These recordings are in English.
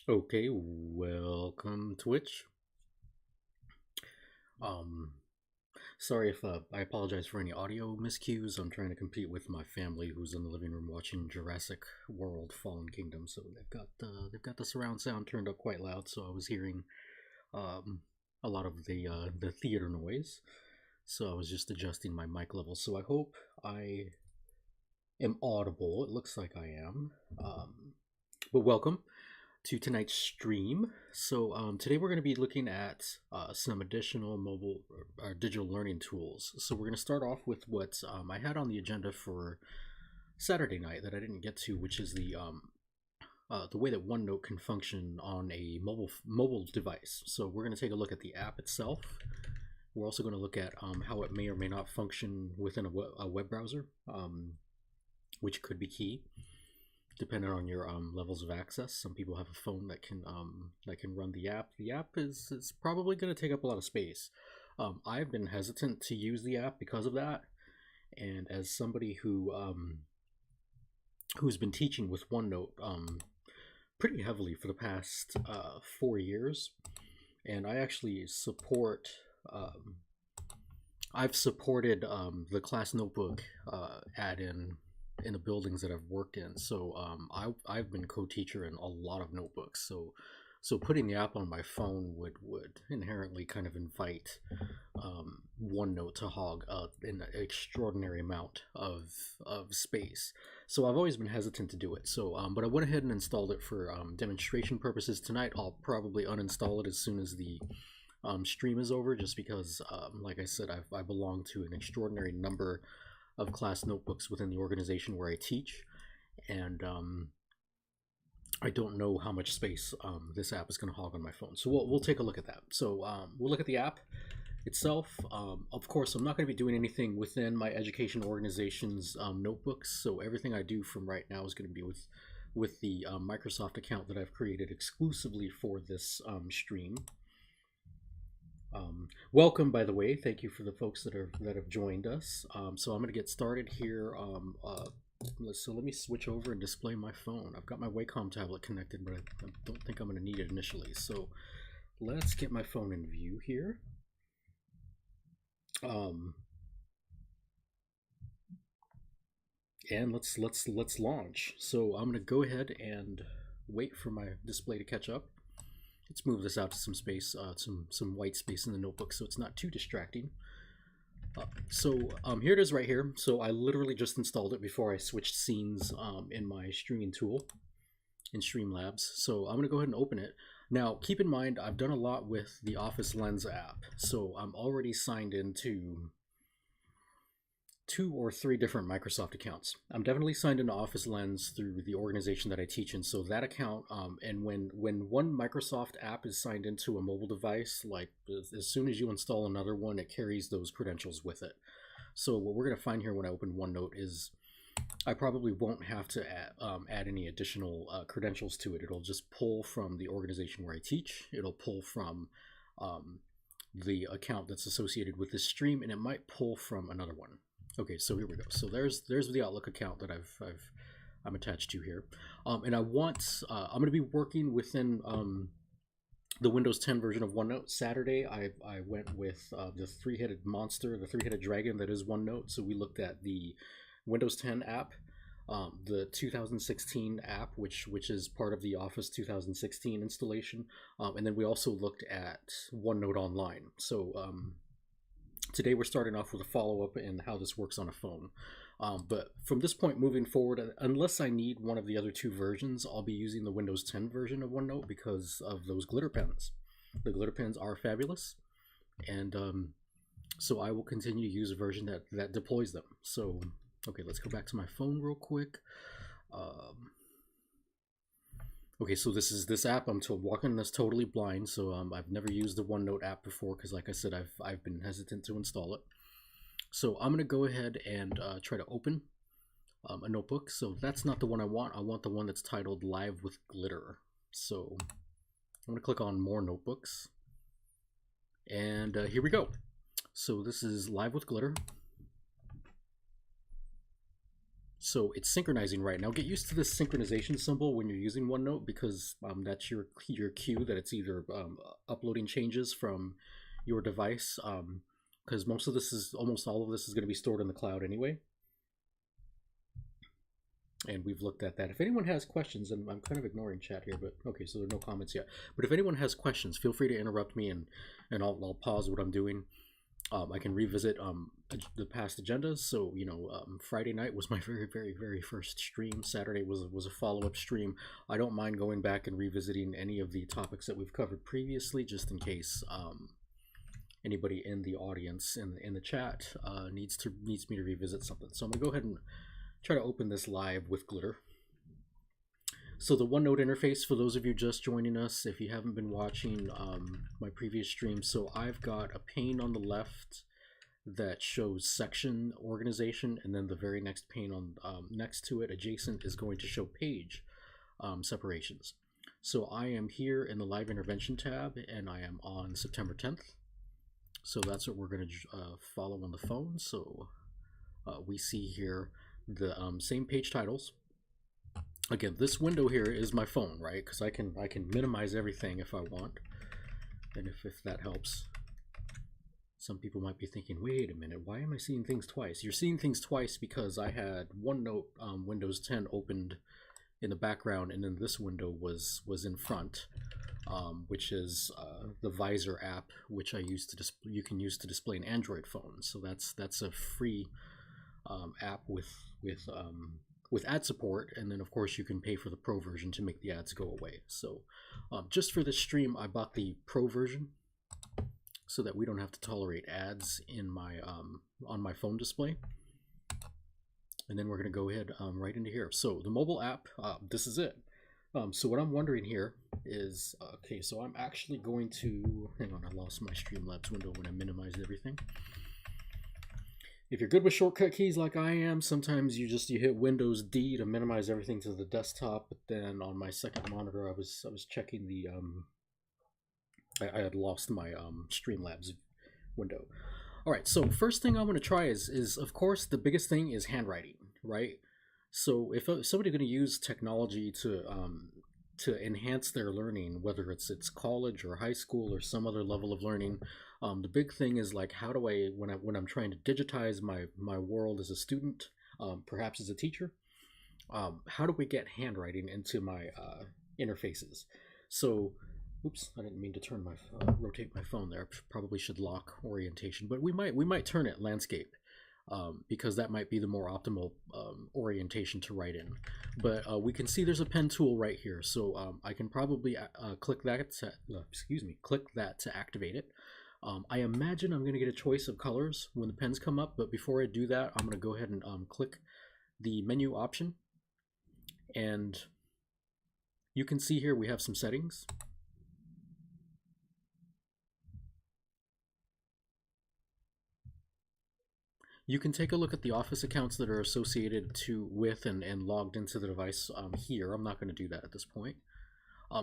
Okay, welcome Twitch. Um, Sorry if I apologize for any audio miscues. I'm trying to compete with my family who's in the living room watching Jurassic World: Fallen Kingdom. So they've got the surround sound turned up quite loud. So I was hearing um, a lot of the theater noise. So I was just adjusting my mic level. So I hope I am audible. It looks like I am. But welcome to tonight's stream. So today we're going to be looking at some additional mobile or digital learning tools. So we're going to start off with what I had on the agenda for Saturday night that I didn't get to, which is the way that OneNote can function on a mobile device. So we're going to take a look at the app itself. We're also going to look at how it may or may not function within a web browser, which could be key depending on your levels of access. Some people have a phone that can run the app. The app is probably going to take up a lot of space. I've been hesitant to use the app because of that, and as somebody who's been teaching with OneNote pretty heavily for the past 4 years, and I actually support. I've supported the class notebook add-in in the buildings that I've worked in. So I've been co-teacher in a lot of notebooks. So putting the app on my phone would inherently kind of invite OneNote to hog an extraordinary amount of space. So I've always been hesitant to do it. So but I went ahead and installed it for demonstration purposes tonight. I'll probably uninstall it as soon as the stream is over, just because, like I said, I belong to an extraordinary number of class notebooks within the organization where I teach, and I don't know how much space this app is going to hog on my phone. So we'll take a look at that. So we'll look at the app itself. Of course, I'm not going to be doing anything within my education organization's notebooks. So everything I do from right now is going to be with the Microsoft account that I've created exclusively for this stream. Welcome, by the way. Thank you for the folks that have joined us. So I'm going to get started here. So let me switch over and display my phone. I've got my Wacom tablet connected, but I don't think I'm going to need it initially. So let's get my phone in view here. And let's launch. So I'm going to go ahead and wait for my display to catch up. Let's move this out to some space, some white space in the notebook, so it's not too distracting. So here it is right here. So I literally just installed it before I switched scenes in my streaming tool in Streamlabs. So I'm going to go ahead and open it. Now, keep in mind, I've done a lot with the Office Lens app, so I'm already signed into 2 or 3 different Microsoft accounts. I'm definitely signed into Office Lens through the organization that I teach in, so that account, and when one Microsoft app is signed into a mobile device, like as soon as you install another one, it carries those credentials with it. So what we're going to find here when I open OneNote is I probably won't have to add any additional credentials to it. It'll just pull from the organization where I teach. It'll pull from the account that's associated with this stream, and it might pull from another one. Okay, so here we go. So there's the Outlook account that I'm attached to here, and I'm going to be working within the Windows 10 version of OneNote. Saturday, I went with the three-headed monster, the three-headed dragon that is OneNote. So we looked at the Windows 10 app, the 2016 app, which is part of the Office 2016 installation, and then we also looked at OneNote Online. So today we're starting off with a follow-up in how this works on a phone. But from this point moving forward, unless I need one of the other 2 versions, I'll be using the Windows 10 version of OneNote because of those glitter pens. The glitter pens are fabulous, and so I will continue to use a version that deploys them. So, okay, let's go back to my phone real quick. Okay, so this app, I'm walking this totally blind, so I've never used the OneNote app before because, like I said, I've been hesitant to install it. So I'm going to go ahead and try to open a notebook. So that's not the one I want. I want the one that's titled Live with Glitter. So I'm going to click on More Notebooks. And here we go. So this is Live with Glitter. So it's synchronizing right now. Get used to this synchronization symbol when you're using OneNote, because that's your cue that it's either uploading changes from your device, because almost all of this is going to be stored in the cloud anyway. And we've looked at that. If anyone has questions, and I'm kind of ignoring chat here, but okay, so there are no comments yet. But if anyone has questions, feel free to interrupt me, and I'll pause what I'm doing. I can revisit the past agendas. So, you know, Friday night was my very first stream. Saturday was a follow-up stream. I don't mind going back and revisiting any of the topics that we've covered previously, just in case anybody in the audience in the chat needs me to revisit something. So I'm gonna go ahead and try to open this live with glitter. So the OneNote interface, for those of you just joining us, if you haven't been watching my previous stream, so I've got a pane on the left that shows section organization, and then the very next pane on next to it, adjacent, is going to show page separations. So I am here in the live intervention tab, and I am on September 10th. So that's what we're going to follow on the phone. So we see here the same page titles. Again, this window here is my phone, right? Because I can minimize everything if I want, and if that helps. Some people might be thinking, wait a minute, why am I seeing things twice? You're seeing things twice because I had OneNote Windows 10 opened in the background, and then this window was in front, which is the Visor app, which you can use to display an Android phone. So that's a free app with ad support, and then of course you can pay for the pro version to make the ads go away. So just for this stream, I bought the pro version so that we don't have to tolerate ads in my on my phone display. And then we're going to go ahead right into here. So the mobile app, this is it. So what I'm wondering here is, okay, so I'm actually going to, hang on, I lost my Streamlabs window when I minimized everything. If you're good with shortcut keys like I am, sometimes you hit Windows D to minimize everything to the desktop. But then on my second monitor, I was checking the I had lost my Streamlabs window. All right, so first thing I'm going to try is of course the biggest thing is handwriting, right? So if somebody's going to use technology to enhance their learning, whether it's college or high school or some other level of learning, the big thing is like, how do I, when I'm trying to digitize my world as a student, perhaps as a teacher, how do we get handwriting into my interfaces? So, oops, I didn't mean to turn my rotate my phone there. I probably should lock orientation, but we might turn it landscape, because that might be the more optimal orientation to write in. But we can see there's a pen tool right here, so I can probably click that to activate it. I imagine I'm going to get a choice of colors when the pens come up, but before I do that, I'm going to go ahead and click the menu option, and you can see here we have some settings. You can take a look at the Office accounts that are associated with and logged into the device here. I'm not going to do that at this point.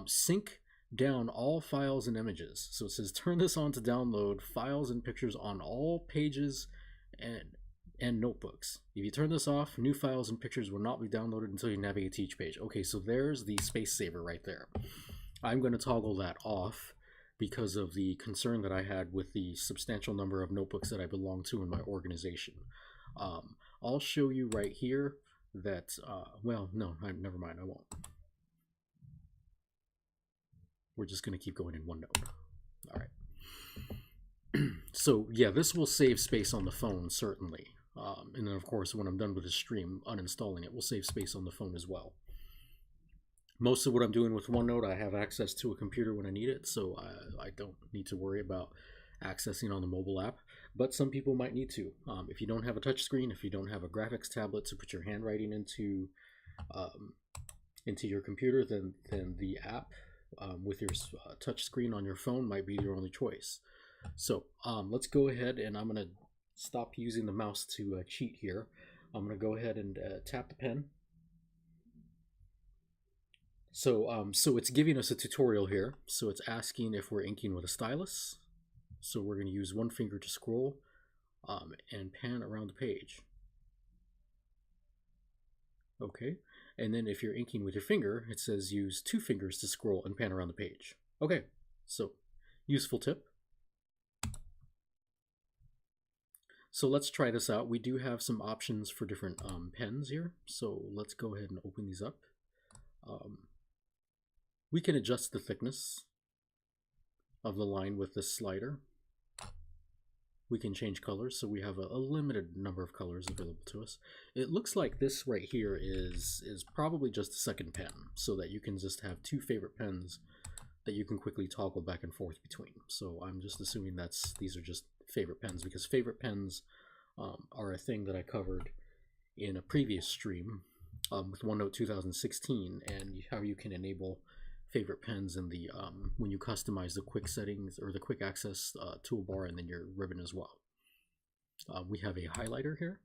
Sync down all files and images. So it says turn this on to download files and pictures on all pages and notebooks. If you turn this off, new files and pictures will not be downloaded until you navigate to each page. Okay, so there's the space saver right there. I'm going to toggle that off because of the concern that I had with the substantial number of notebooks that I belong to in my organization. I'll show you right here that, well, no, never mind, I won't. We're just going to keep going in OneNote. All right. So yeah, this will save space on the phone, certainly. And then of course, when I'm done with the stream, uninstalling it will save space on the phone as well. Most of what I'm doing with OneNote, I have access to a computer when I need it, so I don't need to worry about accessing on the mobile app. But some people might need to. If you don't have a touchscreen, if you don't have a graphics tablet to put your handwriting into your computer, then the app with your touch screen on your phone might be your only choice. So let's go ahead, and I'm going to stop using the mouse to cheat here. I'm going to go ahead and tap the pen. So so it's giving us a tutorial here. So it's asking if we're inking with a stylus. So we're going to use one finger to scroll and pan around the page. Okay, and then if you're inking with your finger, it says use 2 fingers to scroll and pan around the page. Okay, so useful tip. So let's try this out. We do have some options for different pens here. So let's go ahead and open these up. We can adjust the thickness of the line with this slider. We can change colors, so we have a limited number of colors available to us. It looks like this right here is probably just a second pen, so that you can just have 2 favorite pens that you can quickly toggle back and forth between. So I'm just assuming these are just favorite pens, because favorite pens are a thing that I covered in a previous stream with OneNote 2016, and how you can enable favorite pens in the when you customize the quick settings or the quick access toolbar, and then your ribbon as well. We have a highlighter here,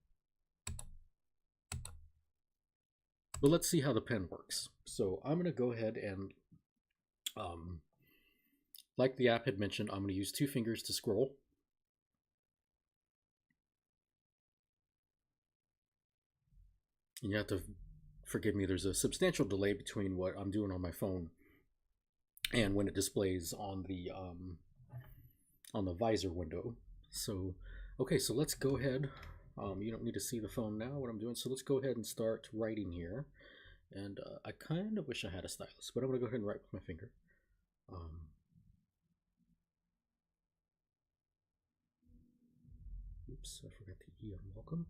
but let's see how the pen works. So I'm going to go ahead and like the app had mentioned, I'm going to use 2 fingers to scroll. And you have to forgive me, there's a substantial delay between what I'm doing on my phone and when it displays on the visor window. So okay, so let's go ahead. You don't need to see the phone now, what I'm doing. So let's go ahead and start writing here. And I kind of wish I had a stylus, but I'm going to go ahead and write with my finger. Oops, I forgot the E on welcome.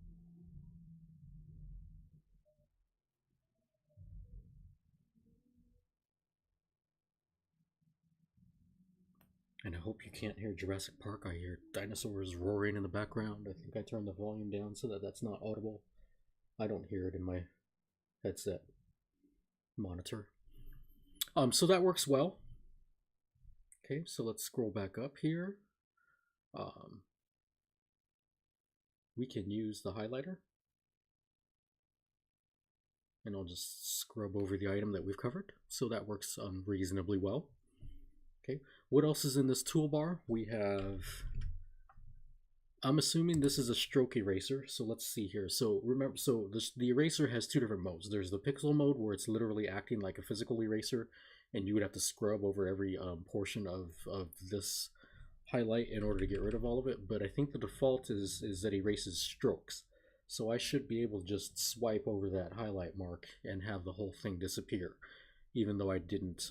And I hope you can't hear Jurassic Park. I hear dinosaurs roaring in the background. I think I turned the volume down so that that's not audible. I don't hear it in my headset monitor. So that works well. Okay, so let's scroll back up here. We can use the highlighter. And I'll just scrub over the item that we've covered. So that works reasonably well. Okay, what else is in this toolbar? We have, I'm assuming this is a stroke eraser. So let's see here. So remember, so the eraser has 2 different modes. There's the pixel mode, where it's literally acting like a physical eraser, and you would have to scrub over every portion of this highlight in order to get rid of all of it. But I think the default is that it erases strokes. So I should be able to just swipe over that highlight mark and have the whole thing disappear, even though I didn't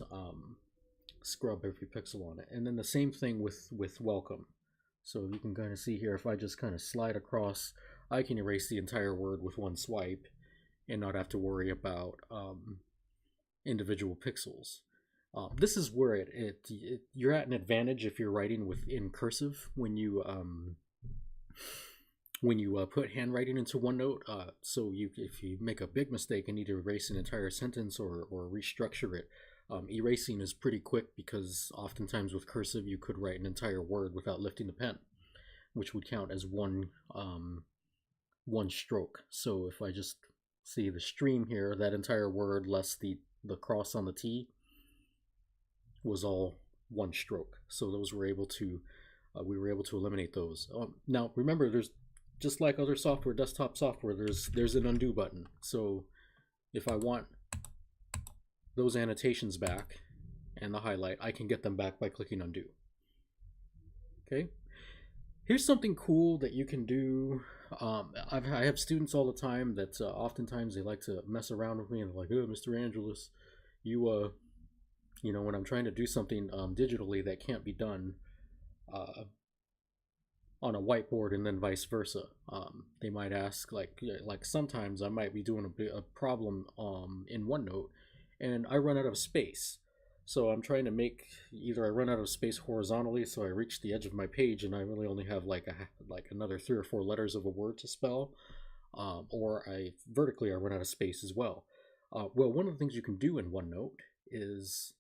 scrub every pixel on it. And then the same thing with welcome. So you can kind of see here, if I just kind of slide across, I can erase the entire word with one swipe and not have to worry about individual pixels. This is where you're at an advantage if you're writing in cursive when you put handwriting into OneNote. So if you make a big mistake and need to erase an entire sentence or restructure it, erasing is pretty quick, because oftentimes with cursive you could write an entire word without lifting the pen, which would count as one stroke. So if I just see the stream here, that entire word less the cross on the T was all one stroke. So those were able to we were able to eliminate those. Now remember, there's, just like other software, desktop software, there's an undo button. So if I want those annotations back and the highlight, I can get them back by clicking undo. Okay, here's something cool that you can do. I have students all the time that oftentimes they like to mess around with me, and they're like, "Oh, Mr. Angelus, you know, when I'm trying to do something digitally that can't be done on a whiteboard and then vice versa." They might ask, like sometimes I might be doing a problem in OneNote, and I run out of space. So I'm trying to make, either I run out of space horizontally, so I reach the edge of my page and I really only have like another 3 or 4 letters of a word to spell, or vertically I run out of space as well. Well, one of the things you can do in OneNote is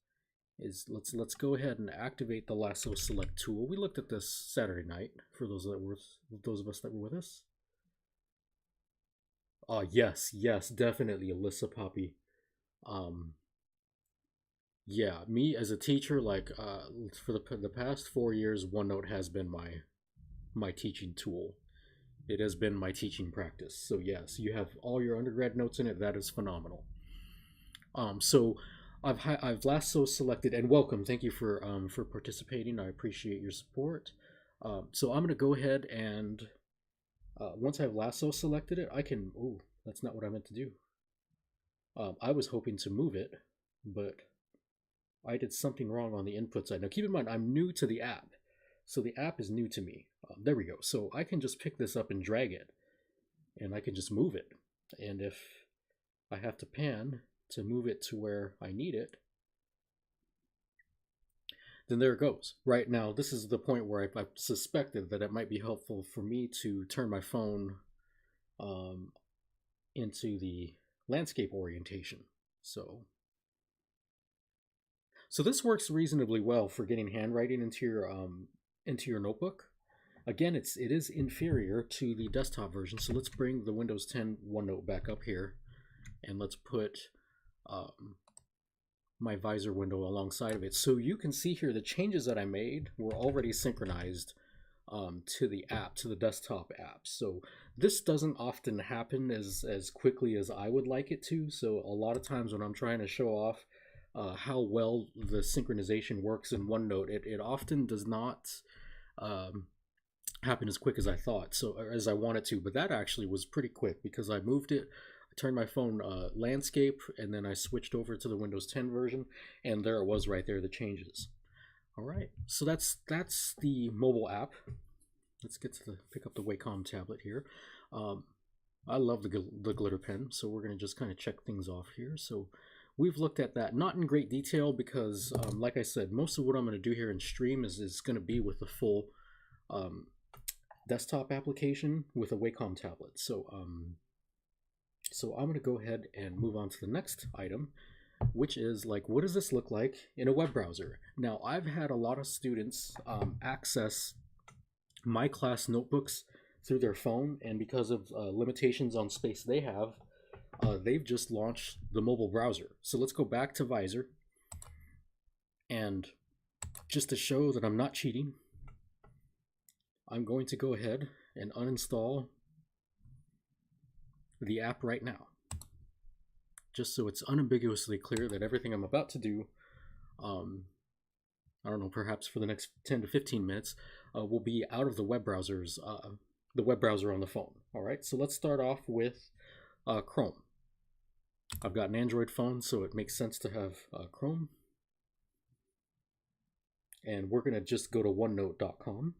let's go ahead and activate the lasso select tool. We looked at this Saturday night for those of us that were with us. Yes, definitely, Alyssa Poppy. Yeah, me as a teacher, like for the past 4 years, OneNote has been my teaching tool. it has been my teaching practice. So yes, you have all your undergrad notes in it. That is phenomenal. So I've lasso selected, and welcome. Thank you for participating. I appreciate your support. So I'm gonna go ahead and once I've lasso selected it, I can. Oh, that's not what I meant to do. I was hoping to move it, but I did something wrong on the input side. Now keep in mind, I'm new to the app, so the app is new to me. There we go. So I can just pick this up and drag it, and I can just move it. And if I have to pan to move it to where I need it, then there it goes. Right now, this is the point where I've suspected that it might be helpful for me to turn my phone into the landscape orientation. So this works reasonably well for getting handwriting into your notebook. Again, it is inferior to the desktop version. So let's bring the Windows 10 OneNote back up here, and let's put my visor window alongside of it. So you can see here the changes that I made were already synchronized to the app, to the desktop app. So this doesn't often happen as quickly as I would like it to. So a lot of times when I'm trying to show off how well the synchronization works in OneNote, it often does not happen as quick as I thought, so as I wanted to. But that actually was pretty quick because I moved it, turned my phone landscape, and then I switched over to the Windows 10 version, and there it was right there, the changes. All right, so that's the mobile app. Let's get to pick up the Wacom tablet here. I love the glitter pen, so we're going to just kind of check things off here. So we've looked at that, not in great detail because, like I said, most of what I'm going to do here in stream is going to be with the full desktop application with a Wacom tablet. So so I'm going to go ahead and move on to the next item, which is like, what does this look like in a web browser? Now, I've had a lot of students access my class notebooks through their phone, and because of limitations on space they have, they've just launched the mobile browser. So let's go back to Visor, and just to show that I'm not cheating, I'm going to go ahead and uninstall the app right now, just so it's unambiguously clear that everything I'm about to do, I don't know, perhaps for the next 10 to 15 minutes, will be out of the web browsers, the web browser on the phone. All right, so let's start off with Chrome. I've got an Android phone, so it makes sense to have Chrome. And we're going to just go to onenote.com.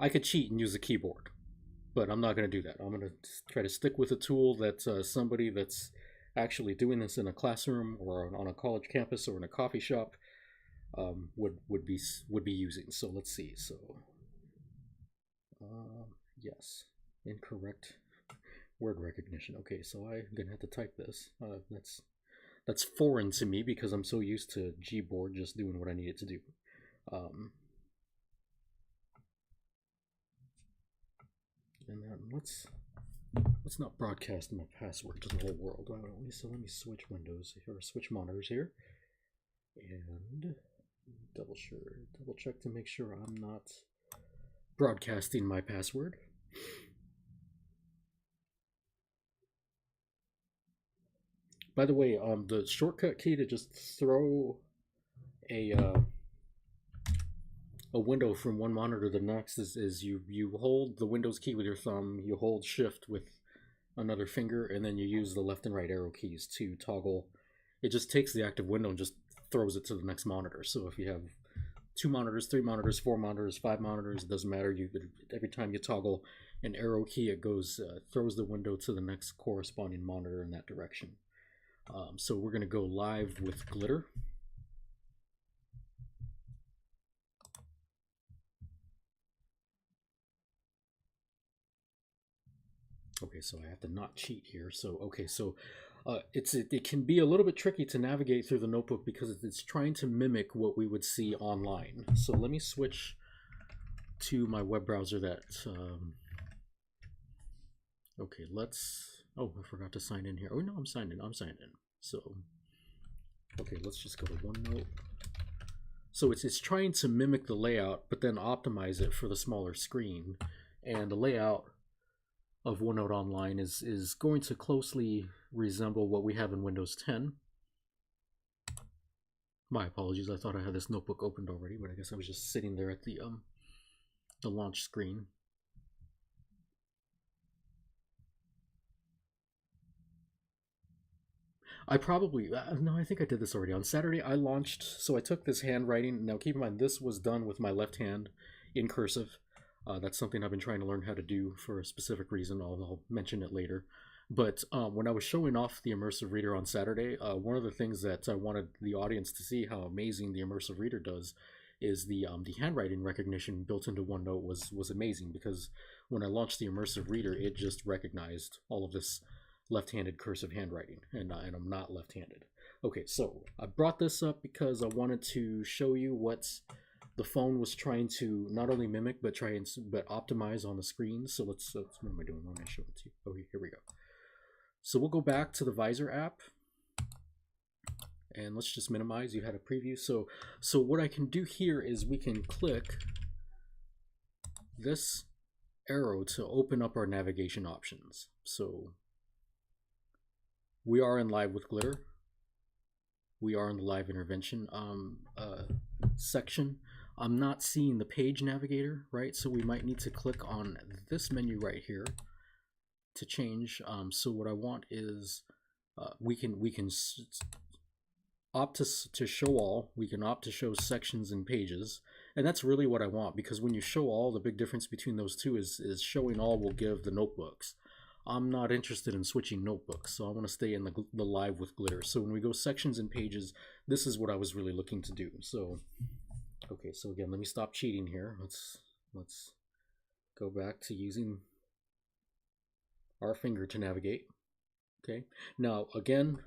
I could cheat and use a keyboard, but I'm not going to do that. I'm going to try to stick with a tool that somebody that's actually doing this in a classroom or on a college campus or in a coffee shop would be using. So let's see. So yes, incorrect word recognition. Okay, so I'm gonna have to type this. That's foreign to me because I'm so used to Gboard just doing what I need it to do. And then let's not broadcast my password to the whole world. So let me switch windows or switch monitors here, and double check to make sure I'm not broadcasting my password. By the way, the shortcut key to just throw a window from one monitor to the next is you hold the Windows key with your thumb, you hold Shift with another finger, and then you use the left and right arrow keys to toggle. It just takes the active window and just throws it to the next monitor. So if you have 2 monitors, 3 monitors, 4 monitors, 5 monitors, it doesn't matter. Every time you toggle an arrow key, it goes throws the window to the next corresponding monitor in that direction. So we're going to go live with Glitter. Okay, so I have to not cheat here. So okay, so it can be a little bit tricky to navigate through the notebook because it's trying to mimic what we would see online. So let me switch to my web browser that okay, oh, I forgot to sign in here. Oh no, I'm signed in. So okay, let's just go to OneNote. So it's trying to mimic the layout, but then optimize it for the smaller screen. And the layout of OneNote Online is going to closely resemble what we have in Windows 10. My apologies, I thought I had this notebook opened already, but I guess I was just sitting there at the launch screen. I probably, no, I think I did this already. On Saturday, I launched, so I took this handwriting. Now, keep in mind, this was done with my left hand in cursive. That's something I've been trying to learn how to do for a specific reason. I'll mention it later. But when I was showing off the Immersive Reader on Saturday, one of the things that I wanted the audience to see how amazing the Immersive Reader does is the handwriting recognition built into OneNote was amazing, because when I launched the Immersive Reader, it just recognized all of this left-handed cursive handwriting, and I'm not left-handed. Okay, so I brought this up because I wanted to show you what the phone was trying to not only mimic but optimize on the screen. So let's what am I doing? Let me show it to you. Okay, here we go. So we'll go back to the Visor app, and let's just minimize. You had a preview. So what I can do here is we can click this arrow to open up our navigation options. So we are in Live with Glitter. We are in the Live Intervention section. I'm not seeing the page navigator, right? So we might need to click on this menu right here to change. So what I want is we can opt to show all. We can opt to show sections and pages, and that's really what I want, because when you show all, the big difference between those two is showing all will give the notebooks. I'm not interested in switching notebooks, so I want to stay in the Live with Glitter. So when we go sections and pages, this is what I was really looking to do. So, okay, so again, let me stop cheating here. Let's go back to using our finger to navigate. Okay, now again,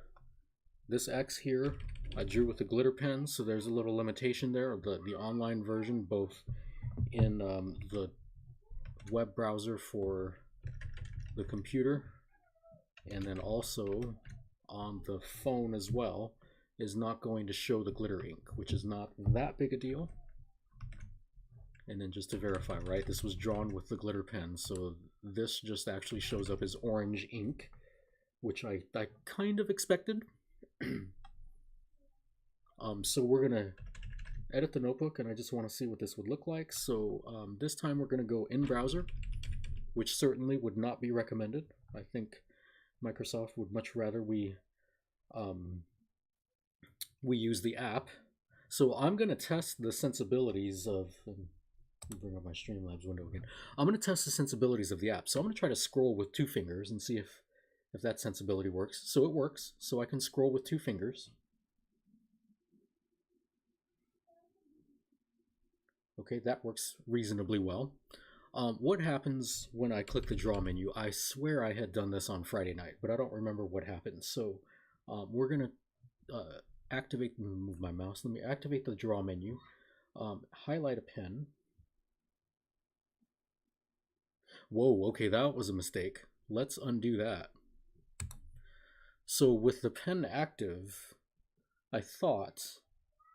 this X here, I drew with a glitter pen, so there's a little limitation there of the online version, both in the web browser for the computer, and then also on the phone as well, is not going to show the glitter ink, which is not that big a deal. And then just to verify, right, this was drawn with the glitter pen, so this just actually shows up as orange ink, which I kind of expected. So we're gonna edit the notebook, and I just want to see what this would look like. So this time we're gonna go in browser, which certainly would not be recommended. I think Microsoft would much rather we use the app. So I'm going to test the sensibilities of, bring up my Streamlabs window again. I'm going to test the sensibilities of the app. So I'm going to try to scroll with 2 fingers and see if that sensibility works. So it works. So I can scroll with 2 fingers. Okay, that works reasonably well. What happens when I click the draw menu? I swear I had done this on Friday night, but I don't remember what happened. So we're going to activate, move my mouse. Let me activate the draw menu, highlight a pen. Whoa, okay, that was a mistake. Let's undo that. So with the pen active, I thought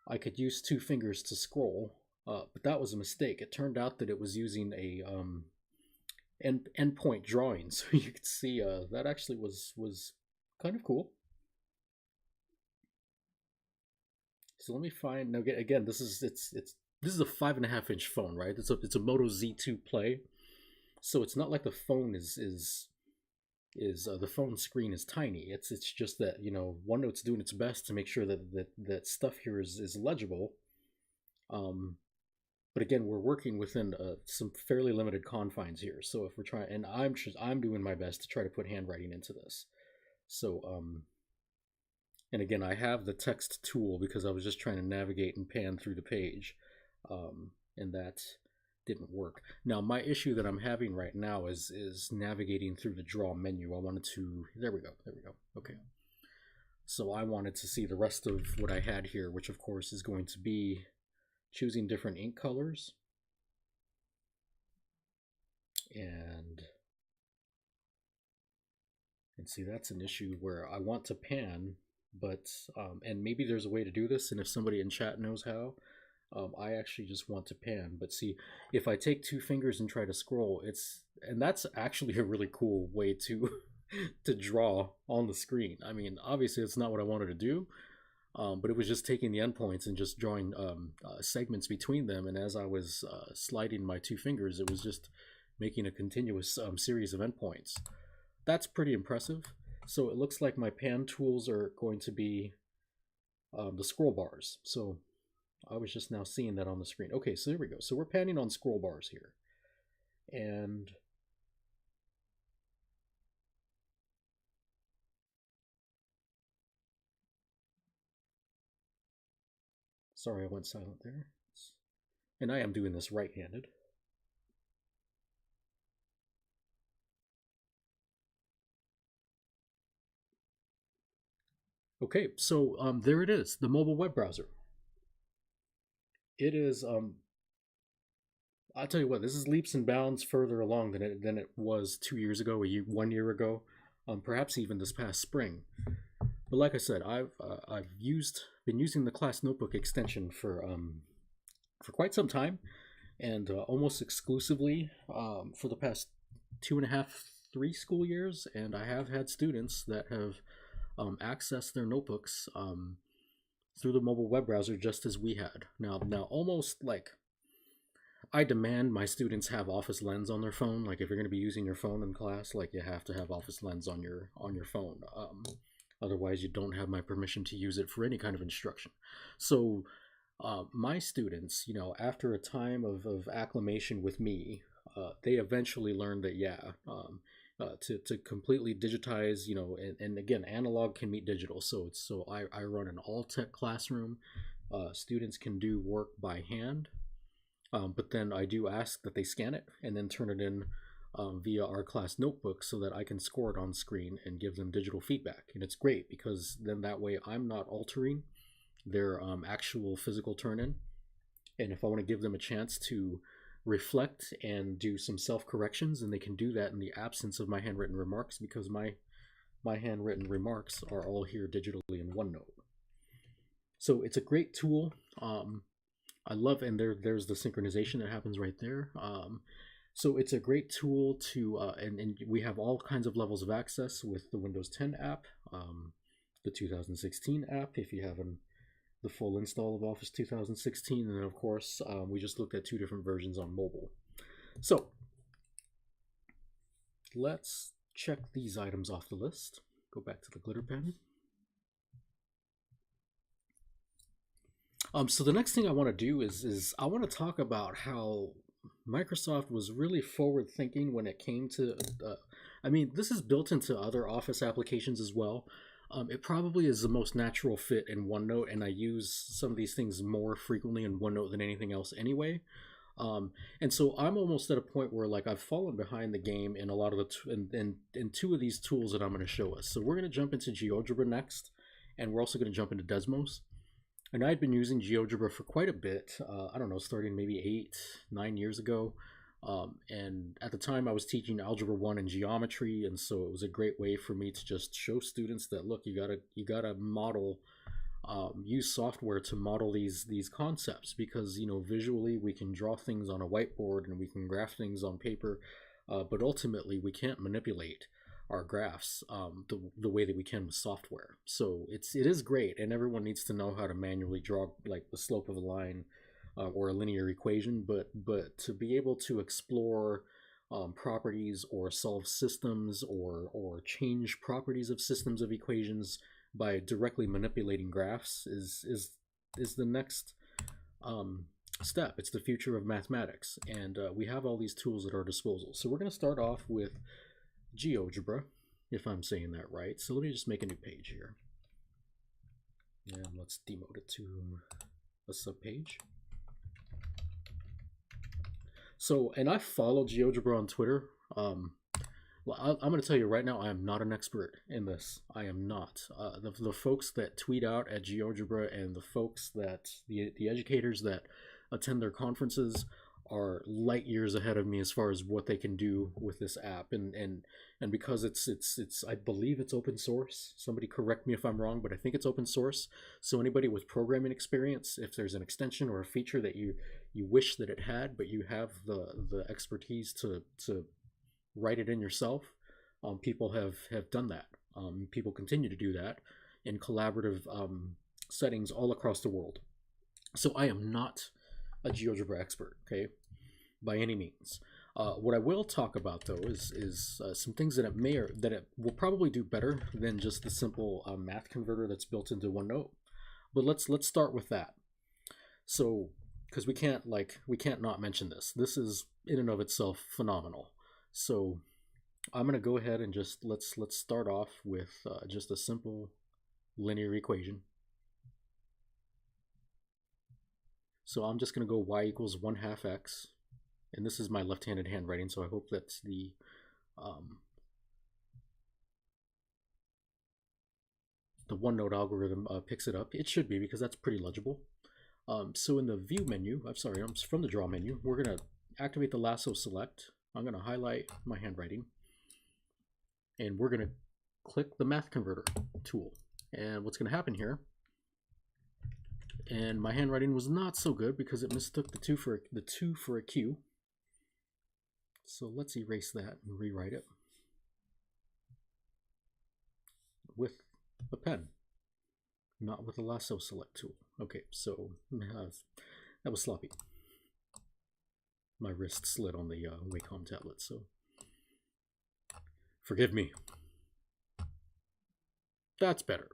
I could use 2 fingers to scroll. But that was a mistake. It turned out that it was using a endpoint drawing, so you could see that actually was kind of cool. So let me find now. Again, this is a 5.5-inch phone, right? It's a Moto Z2 Play, so it's not like the phone is the phone screen is tiny. It's just that, you know, OneNote's doing its best to make sure that stuff here is legible. But again, we're working within some fairly limited confines here. So if we're trying, and I'm doing my best to try to put handwriting into this. So and again, I have the text tool because I was just trying to navigate and pan through the page, and that didn't work. Now my issue that I'm having right now is navigating through the draw menu. I wanted to, there we go. Okay. So I wanted to see the rest of what I had here, which of course is going to be choosing different ink colors, and see, that's an issue where I want to pan, but and maybe there's a way to do this, and if somebody in chat knows how, I actually just want to pan. But see, if I take two fingers and try to scroll, and that's actually a really cool way to to draw on the screen. I mean, obviously, it's not what I wanted to do, but it was just taking the endpoints and just drawing segments between them. And as I was sliding my two fingers, it was just making a continuous series of endpoints. That's pretty impressive. So it looks like my pan tools are going to be the scroll bars. So I was just now seeing that on the screen. Okay, so there we go. So we're panning on scroll bars here. And sorry, I went silent there. And I am doing this right-handed. Okay, so there it is, the mobile web browser. It is, I'll tell you what, this is leaps and bounds further along than it was 2 years ago, 1 year ago, perhaps even this past spring. But like I said, I've been using the class notebook extension for quite some time, and almost exclusively for the past 2.5, 3 school years. And I have had students that have accessed their notebooks through the mobile web browser just as we had. Now almost like I demand my students have Office Lens on their phone. Like if you're going to be using your phone in class, like you have to have Office Lens on your phone. Otherwise, you don't have my permission to use it for any kind of instruction. So my students, after a time of acclimation with me, they eventually learned that to completely digitize, and again, analog can meet digital. So I run an all tech classroom. Students can do work by hand, but then I do ask that they scan it and then turn it in via our class notebook so that I can score it on screen and give them digital feedback. And it's great because then that way I'm not altering their actual physical turn-in. And if I want to give them a chance to reflect and do some self-corrections, and they can do that in the absence of my handwritten remarks, because my handwritten remarks are all here digitally in OneNote. So it's a great tool. I love, and there's the synchronization that happens right there. So it's a great tool to, and we have all kinds of levels of access with the Windows 10 app, the 2016 app, if you have the full install of Office 2016, and then of course we just looked at 2 different versions on mobile. So let's check these items off the list. Go back to the glitter pen. So the next thing I want to do is I want to talk about how Microsoft was really forward thinking when it came to, I mean, this is built into other Office applications as well. It probably is the most natural fit in OneNote, and I use some of these things more frequently in OneNote than anything else anyway. And so I'm almost at a point where like I've fallen behind the game in a lot of in 2 of these tools that I'm going to show us. So we're going to jump into Geogebra next, and we're also going to jump into Desmos. And I'd been using Geogebra for quite a bit, I don't know, starting maybe 8, 9 years ago. And at the time I was teaching Algebra 1 and Geometry, and so it was a great way for me to just show students that, look, you gotta model, use software to model these concepts, because, visually we can draw things on a whiteboard and we can graph things on paper, but ultimately we can't manipulate our graphs the way that we can with software. So it is great, and everyone needs to know how to manually draw like the slope of a line or a linear equation, but to be able to explore properties or solve systems or change properties of systems of equations by directly manipulating graphs is the next step. It's the future of mathematics, and we have all these tools at our disposal. So we're going to start off with Geogebra, if I'm saying that right. So let me just make a new page here, and let's demote it to a subpage. So, and I follow Geogebra on Twitter. Well, I'm going to tell you right now, I am not an expert in this. I am not. The folks that tweet out at Geogebra and the folks that the educators that attend their conferences are light years ahead of me as far as what they can do with this app, and because it's I believe it's open source. Somebody correct me if I'm wrong, but I think it's open source. So anybody with programming experience, if there's an extension or a feature that you wish that it had, but you have the expertise to write it in yourself, people have done that. People continue to do that in collaborative settings all across the world. So I am not a GeoGebra expert, okay, by any means. What I will talk about though is some things that it will probably do better than just the simple math converter that's built into OneNote. But let's start with that. So, because we can't not mention this. This is in and of itself phenomenal. So I'm gonna go ahead and just let's start off with just a simple linear equation. So I'm just going to go y equals 1/2 x, and this is my left-handed handwriting, so I hope that's the OneNote algorithm picks it up. It should be, because that's pretty legible. So in the view menu, I'm from the draw menu, we're going to activate the lasso select. I'm going to highlight my handwriting, and we're going to click the math converter tool. And what's going to happen here, and my handwriting was not so good because it mistook the 2 for a Q. So let's erase that and rewrite it with a pen, not with the lasso select tool. Okay, so that was sloppy. My wrist slid on the Wacom tablet, so forgive me. That's better.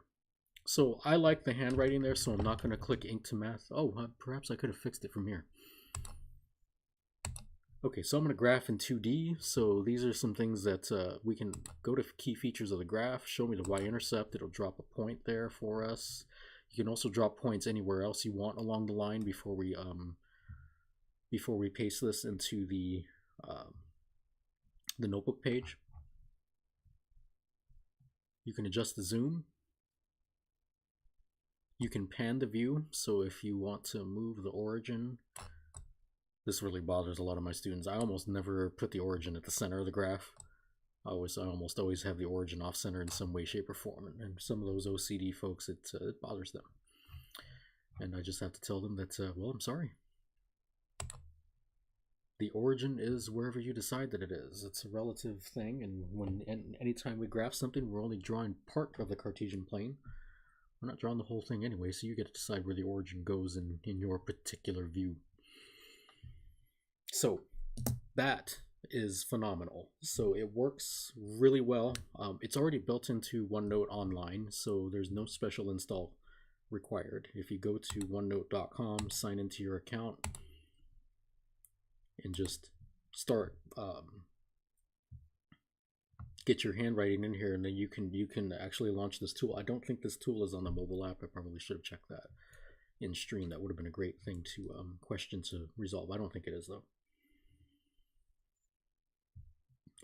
So I like the handwriting there, so I'm not going to click ink to math. Oh, perhaps I could have fixed it from here. Okay, so I'm going to graph in 2D. So these are some things that we can go to key features of the graph, show me the y-intercept. It'll drop a point there for us. You can also drop points anywhere else you want along the line before we paste this into the notebook page. You can adjust the zoom. You can pan the view, so if you want to move the origin, this really bothers a lot of my students. I almost never put the origin at the center of the graph. I almost always have the origin off center in some way, shape, or form, and some of those OCD folks, it bothers them. And I just have to tell them that, well, I'm sorry. The origin is wherever you decide that it is. It's a relative thing, and anytime we graph something, we're only drawing part of the Cartesian plane. We're not drawing the whole thing anyway, so you get to decide where the origin goes in your particular view. So that is phenomenal. So it works really well. It's already built into OneNote Online, so there's no special install required. If you go to onenote.com, sign into your account, and just start get your handwriting in here, and then you can actually launch this tool. I don't think this tool is on the mobile app. I probably should have checked that in stream. That would have been a great thing to question to resolve. I don't think it is though.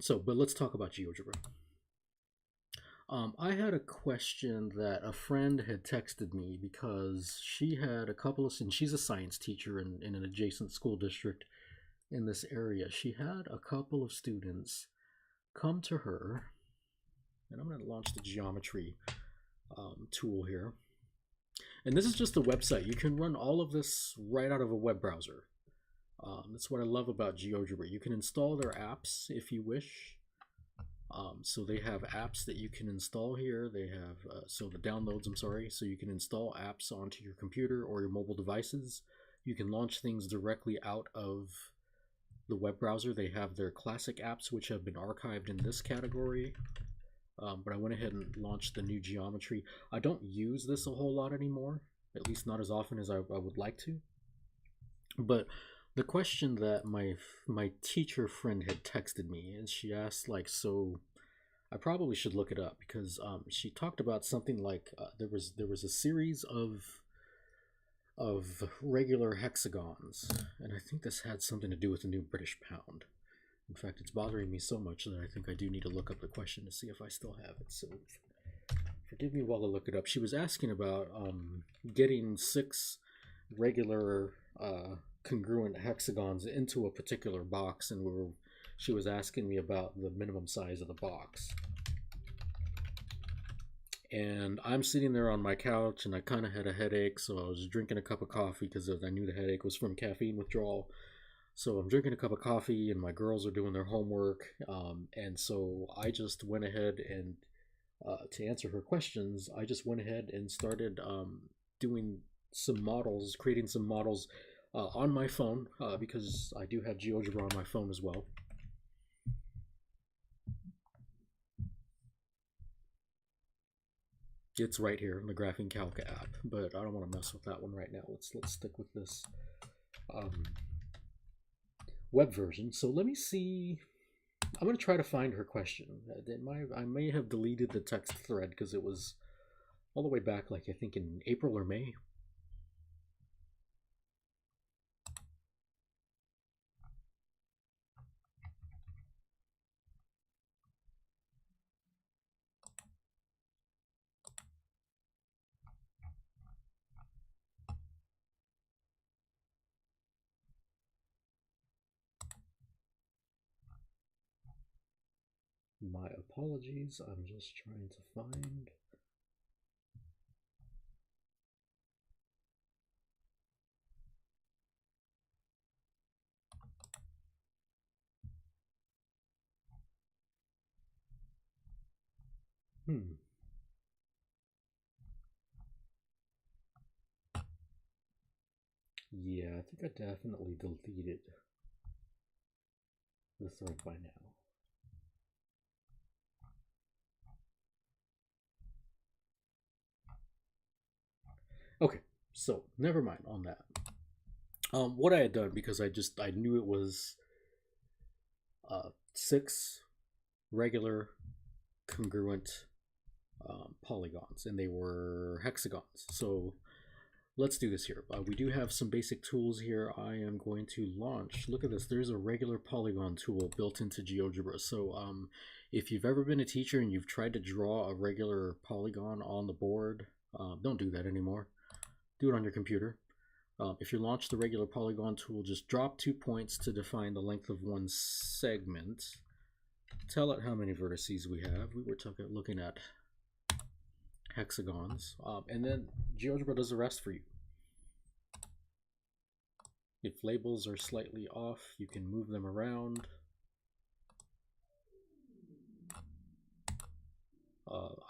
So, but let's talk about GeoGebra. I had a question that a friend had texted me because she had a couple of, and she's a science teacher in an adjacent school district in this area. She had a couple of students come to her, and I'm going to launch the geometry tool here. And this is just a website. You can run all of this right out of a web browser. That's what I love about GeoGebra. You can install their apps if you wish. So they have apps that you can install here. They have, so the downloads, I'm sorry. So you can install apps onto your computer or your mobile devices. You can launch things directly out of the web browser. They have their classic apps, which have been archived in this category. But I went ahead and launched the new geometry. I don't use this a whole lot anymore, at least not as often as I would like to. But the question that my teacher friend had texted me, and she asked, like, so I probably should look it up, because she talked about something like there was a series of regular hexagons, and I think this had something to do with the new British pound. In fact, it's bothering me so much that I think I do need to look up the question to see if I still have it. So forgive me while I look it up. She was asking about getting 6 regular congruent hexagons into a particular box, and she was asking me about the minimum size of the box. And I'm sitting there on my couch, and I kind of had a headache, so I was drinking a cup of coffee because I knew the headache was from caffeine withdrawal. So I'm drinking a cup of coffee, and my girls are doing their homework, and so I just went ahead and, to answer her questions, I just went ahead and started doing some models, creating some models on my phone, because I do have Geogebra on my phone as well. It's right here in the Graphing Calc app, but I don't want to mess with that one right now. Let's stick with this web version. So let me see. I'm going to try to find her question. I may have deleted the text thread because it was all the way back, like I think in April or May. My apologies, I'm just trying to find. Yeah, I think I definitely deleted the thread by now. Okay, so never mind on that. What I had done, because I knew it was 6 regular congruent polygons, and they were hexagons. So let's do this here. We do have some basic tools here. I am going to launch. Look at this. There's a regular polygon tool built into GeoGebra. So if you've ever been a teacher and you've tried to draw a regular polygon on the board, don't do that anymore. Do it on your computer. If you launch the regular polygon tool, just drop 2 points to define the length of one segment. Tell it how many vertices we have. We were looking at hexagons, and then GeoGebra does the rest for you. If labels are slightly off, you can move them around.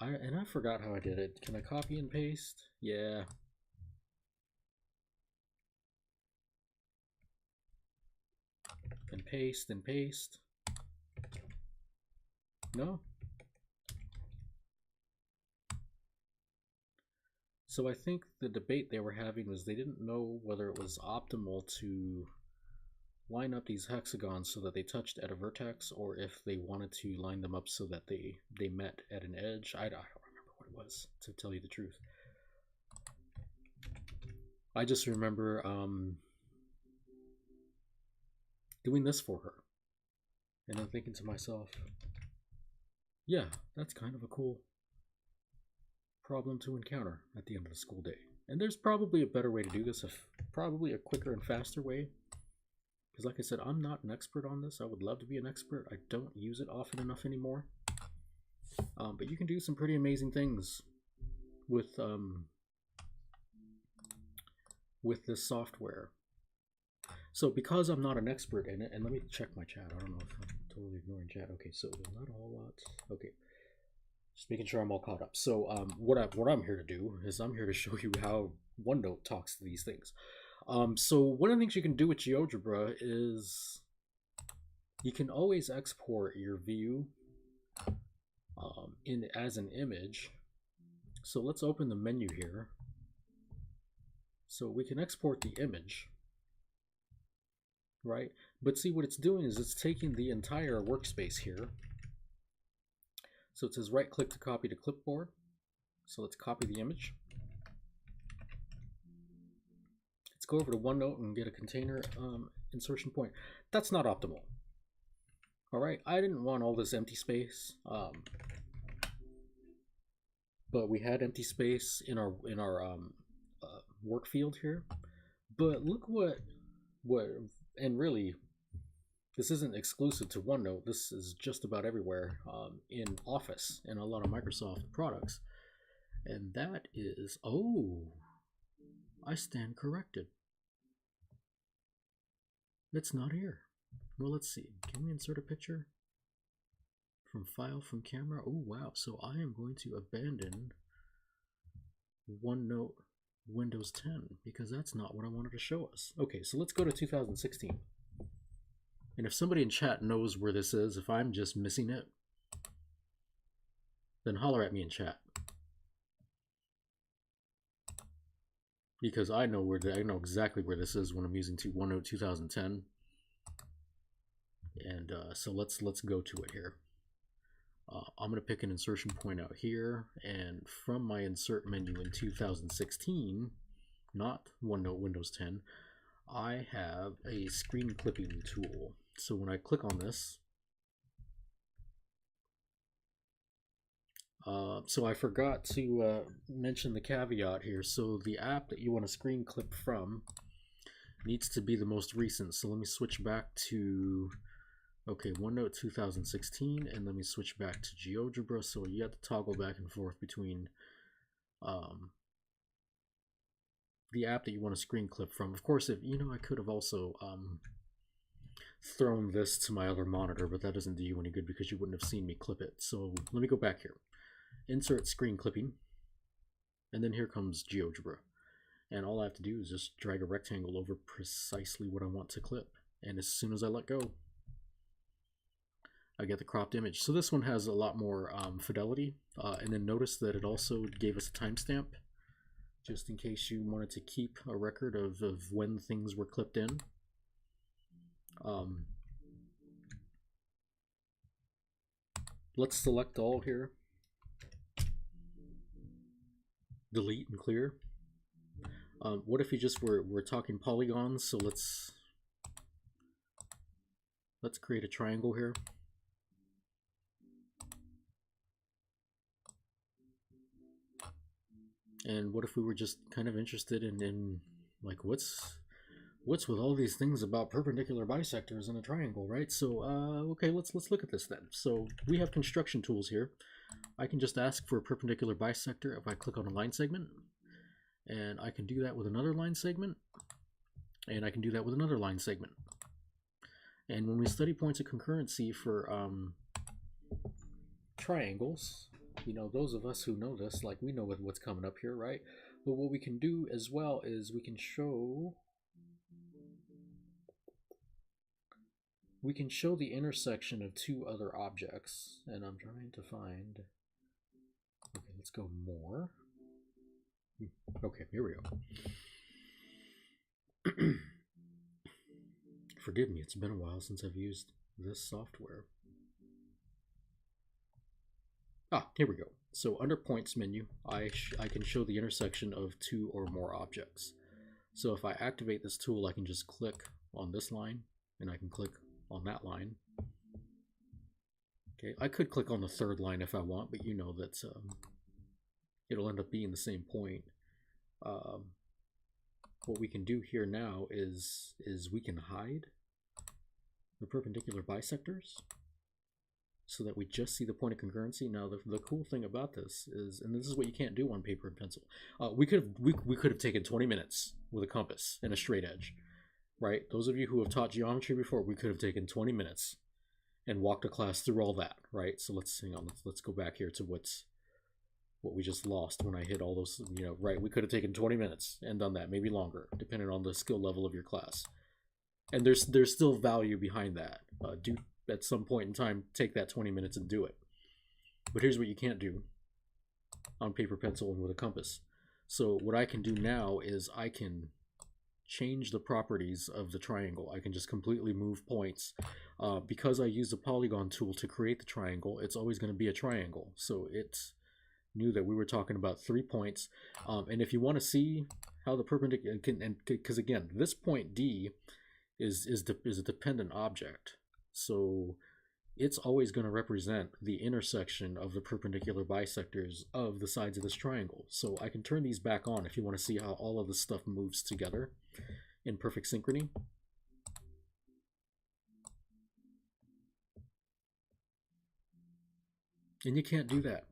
I forgot how I did it. Can I copy and paste? Yeah. And paste and paste. No? So I think the debate they were having was they didn't know whether it was optimal to line up these hexagons so that they touched at a vertex, or if they wanted to line them up so that they met at an edge. I don't remember what it was, to tell you the truth. I just remember doing this for her, and then thinking to myself, yeah, that's kind of a cool problem to encounter at the end of the school day. And there's probably a better way to do this, probably a quicker and faster way. Because like I said, I'm not an expert on this. I would love to be an expert. I don't use it often enough anymore. But you can do some pretty amazing things with this software. So because I'm not an expert in it, and let me check my chat. I don't know if I'm totally ignoring chat. Okay, so not a whole lot. Okay, just making sure I'm all caught up. So what I'm here to do is I'm here to show you how OneNote talks to these things. So one of the things you can do with GeoGebra is you can always export your view as an image. So let's open the menu here. So we can export the image, right? But see, what it's doing is it's taking the entire workspace here. So it says right click to copy to clipboard. So let's copy the image. Let's go over to OneNote and get a container insertion point. That's not optimal. All right, I didn't want all this empty space, but we had empty space in our work field here. But look what what, and really, this isn't exclusive to OneNote. This is just about everywhere in Office and a lot of Microsoft products. And that is, oh, I stand corrected. It's not here. Well, let's see. Can we insert a picture? From file, from camera? Oh, wow. So I am going to abandon OneNote Windows 10 because that's not what I wanted to show us. Okay, so let's go to 2016. And if somebody in chat knows where this is, if I'm just missing it, then holler at me in chat. Because I know exactly where this is when I'm using OneNote 2010. And so let's go to it here. I'm going to pick an insertion point out here, and from my insert menu in 2016, not OneNote Windows 10, I have a screen clipping tool. So when I click on this, so I forgot to mention the caveat here. So the app that you want to screen clip from needs to be the most recent. So let me switch back to, okay, OneNote 2016, and let me switch back to Geogebra. So you have to toggle back and forth between the app that you want to screen clip from. Of course, if you know, I could have also thrown this to my other monitor, but that doesn't do you any good because you wouldn't have seen me clip it. So let me go back here. Insert screen clipping, and then here comes Geogebra. And all I have to do is just drag a rectangle over precisely what I want to clip. And as soon as I let go, I get the cropped image. So this one has a lot more fidelity. And then notice that it also gave us a timestamp, just in case you wanted to keep a record of when things were clipped in. Let's select all here. Delete and clear. What if you just we're talking polygons? So let's create a triangle here. And what if we were just kind of interested in like what's with all these things about perpendicular bisectors in a triangle, right? So okay, let's look at this then. So we have construction tools here. I can just ask for a perpendicular bisector if I click on a line segment, and I can do that with another line segment, and I can do that with another line segment. And when we study points of concurrency for triangles, you know, those of us who know this, like, we know what's coming up here, right? But what we can do as well is we can show the intersection of two other objects. And I'm trying to find, okay, let's go more. Okay, here we go. Forgive me, it's been a while since I've used this software. Here we go. So under points menu, I can show the intersection of two or more objects. So if I activate this tool, I can just click on this line, and I can click on that line. Okay, I could click on the third line if I want, but you know that it'll end up being the same point. What we can do here now is we can hide the perpendicular bisectors, so that we just see the point of concurrency. Now, the cool thing about this is, and this is what you can't do on paper and pencil, we could have taken 20 minutes with a compass and a straight edge, right? Those of you who have taught geometry before, we could have taken 20 minutes and walked a class through all that, right? So let's hang on. Let's go back here to what we just lost when I hit all those. You know, right? We could have taken 20 minutes and done that, maybe longer, depending on the skill level of your class. And there's still value behind that. Do at some point in time take that 20 minutes and do it. But here's what you can't do on paper, pencil, and with a compass. So what I can do now is I can change the properties of the triangle. I can just completely move points. Because I use the Polygon tool to create the triangle, it's always going to be a triangle. So it knew that we were talking about 3 points. And if you want to see how the perpendicular can, because again, this point D is a dependent object. So it's always going to represent the intersection of the perpendicular bisectors of the sides of this triangle. So I can turn these back on if you want to see how all of this stuff moves together in perfect synchrony. And you can't do that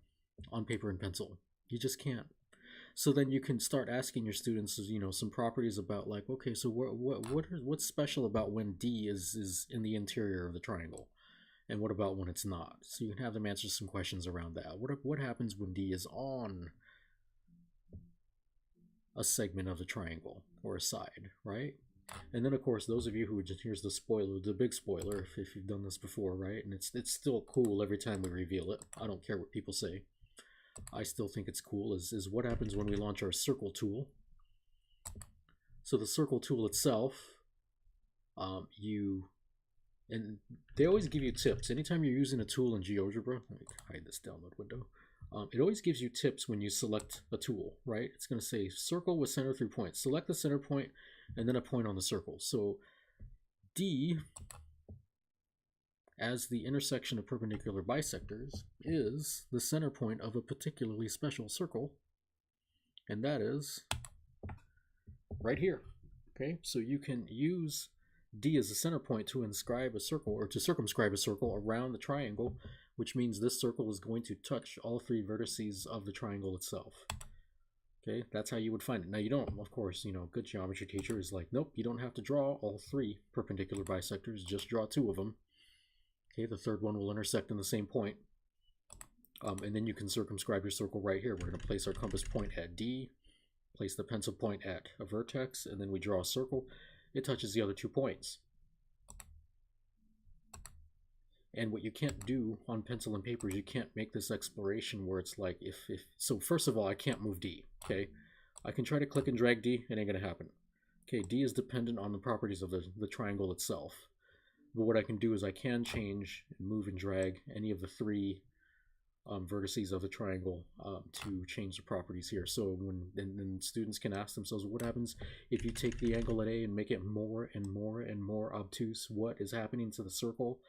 on paper and pencil. You just can't. So then you can start asking your students, you know, some properties about like, okay, so what's special about when D is in the interior of the triangle, and what about when it's not? So you can have them answer some questions around that. What happens when D is on a segment of the triangle or a side, right? And then of course, those of you who just, here's the spoiler, the big spoiler, if you've done this before, right? And it's still cool every time we reveal it. I don't care what people say. I still think it's cool, is what happens when we launch our circle tool. So the circle tool itself, and they always give you tips. Anytime you're using a tool in Geogebra, let me hide this download window. It always gives you tips when you select a tool, right? It's going to say circle with center through point. Select the center point and then a point on the circle. So D, as the intersection of perpendicular bisectors, is the center point of a particularly special circle, and that is right here. Okay, so you can use D as a center point to inscribe a circle, or to circumscribe a circle around the triangle, which means this circle is going to touch all three vertices of the triangle itself. Okay, that's how you would find it. Now you don't, of course, you know, good geometry teacher is like, nope, you don't have to draw all three perpendicular bisectors, just draw two of them. Okay, the third one will intersect in the same point. And then you can circumscribe your circle right here. We're going to place our compass point at D, place the pencil point at a vertex, and then we draw a circle. It touches the other 2 points. And what you can't do on pencil and paper is you can't make this exploration where it's like, so first of all, I can't move D, okay? I can try to click and drag D, it ain't gonna happen. Okay, D is dependent on the properties of the triangle itself. But what I can do is I can change, move and drag any of the three vertices of the triangle to change the properties here. So then students can ask themselves, what happens if you take the angle at A and make it more and more and more obtuse? What is happening to the circle?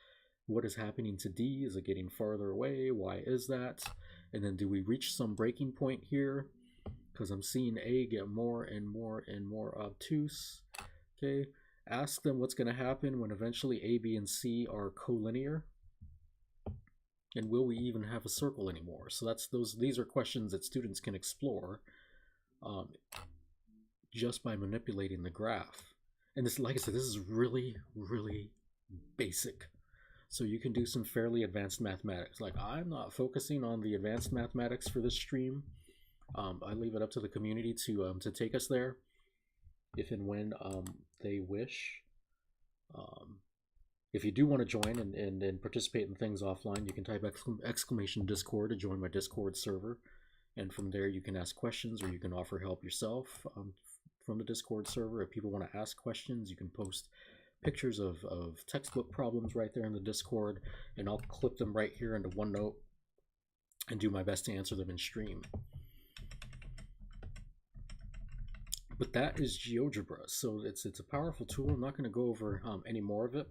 What is happening to D? Is it getting farther away? Why is that? And then do we reach some breaking point here? Because I'm seeing A get more and more and more obtuse. Okay, ask them what's going to happen when eventually A, B, and C are collinear. And will we even have a circle anymore? So these are questions that students can explore just by manipulating the graph. And this, like I said, this is really, really basic. So you can do some fairly advanced mathematics. Like, I'm not focusing on the advanced mathematics for this stream. I leave it up to the community to take us there, if and when they wish. If you do want to join and participate in things offline, you can type exclamation Discord to join my Discord server. And from there you can ask questions, or you can offer help yourself from the Discord server. If people want to ask questions, you can post pictures of textbook problems right there in the Discord, and I'll clip them right here into OneNote and do my best to answer them in stream. But that is Geogebra. So it's a powerful tool. I'm not going to go over any more of it.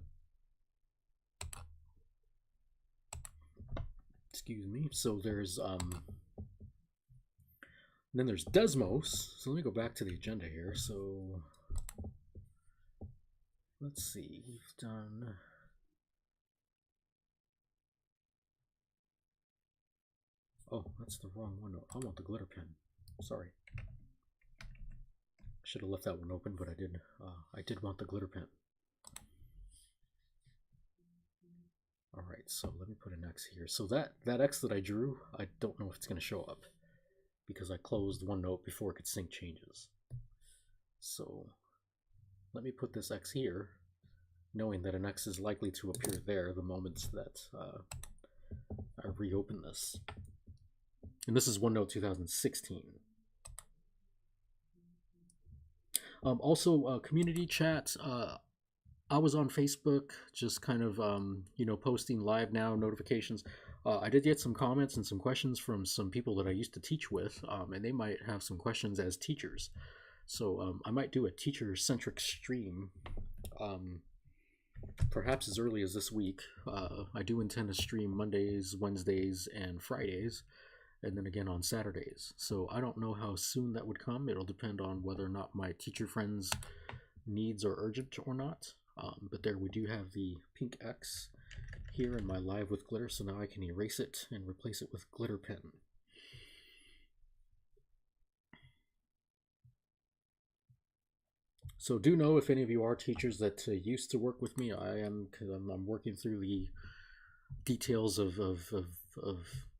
Excuse me. So there's then there's Desmos. So let me go back to the agenda here. So let's see. We've done oh, that's the wrong one. I want the glitter pen. Sorry. Should have left that one open, but I did want the glitter pen. All right, so let me put an X here. So that X that I drew, I don't know if it's going to show up because I closed OneNote before it could sync changes. So let me put this X here, knowing that an X is likely to appear there the moment that I reopen this. And this is OneNote 2016. Also, community chat. I was on Facebook, just kind of, you know, posting live now notifications. I did get some comments and some questions from some people that I used to teach with, and they might have some questions as teachers. So I might do a teacher-centric stream, perhaps as early as this week. I do intend to stream Mondays, Wednesdays, and Fridays, and then again on Saturdays. So I don't know how soon that would come. It'll depend on whether or not my teacher friends' needs are urgent or not. But there we do have the pink X here in my Live with Glitter, so now I can erase it and replace it with glitter pen. So do know, if any of you are teachers that used to work with me, I'm working through the details of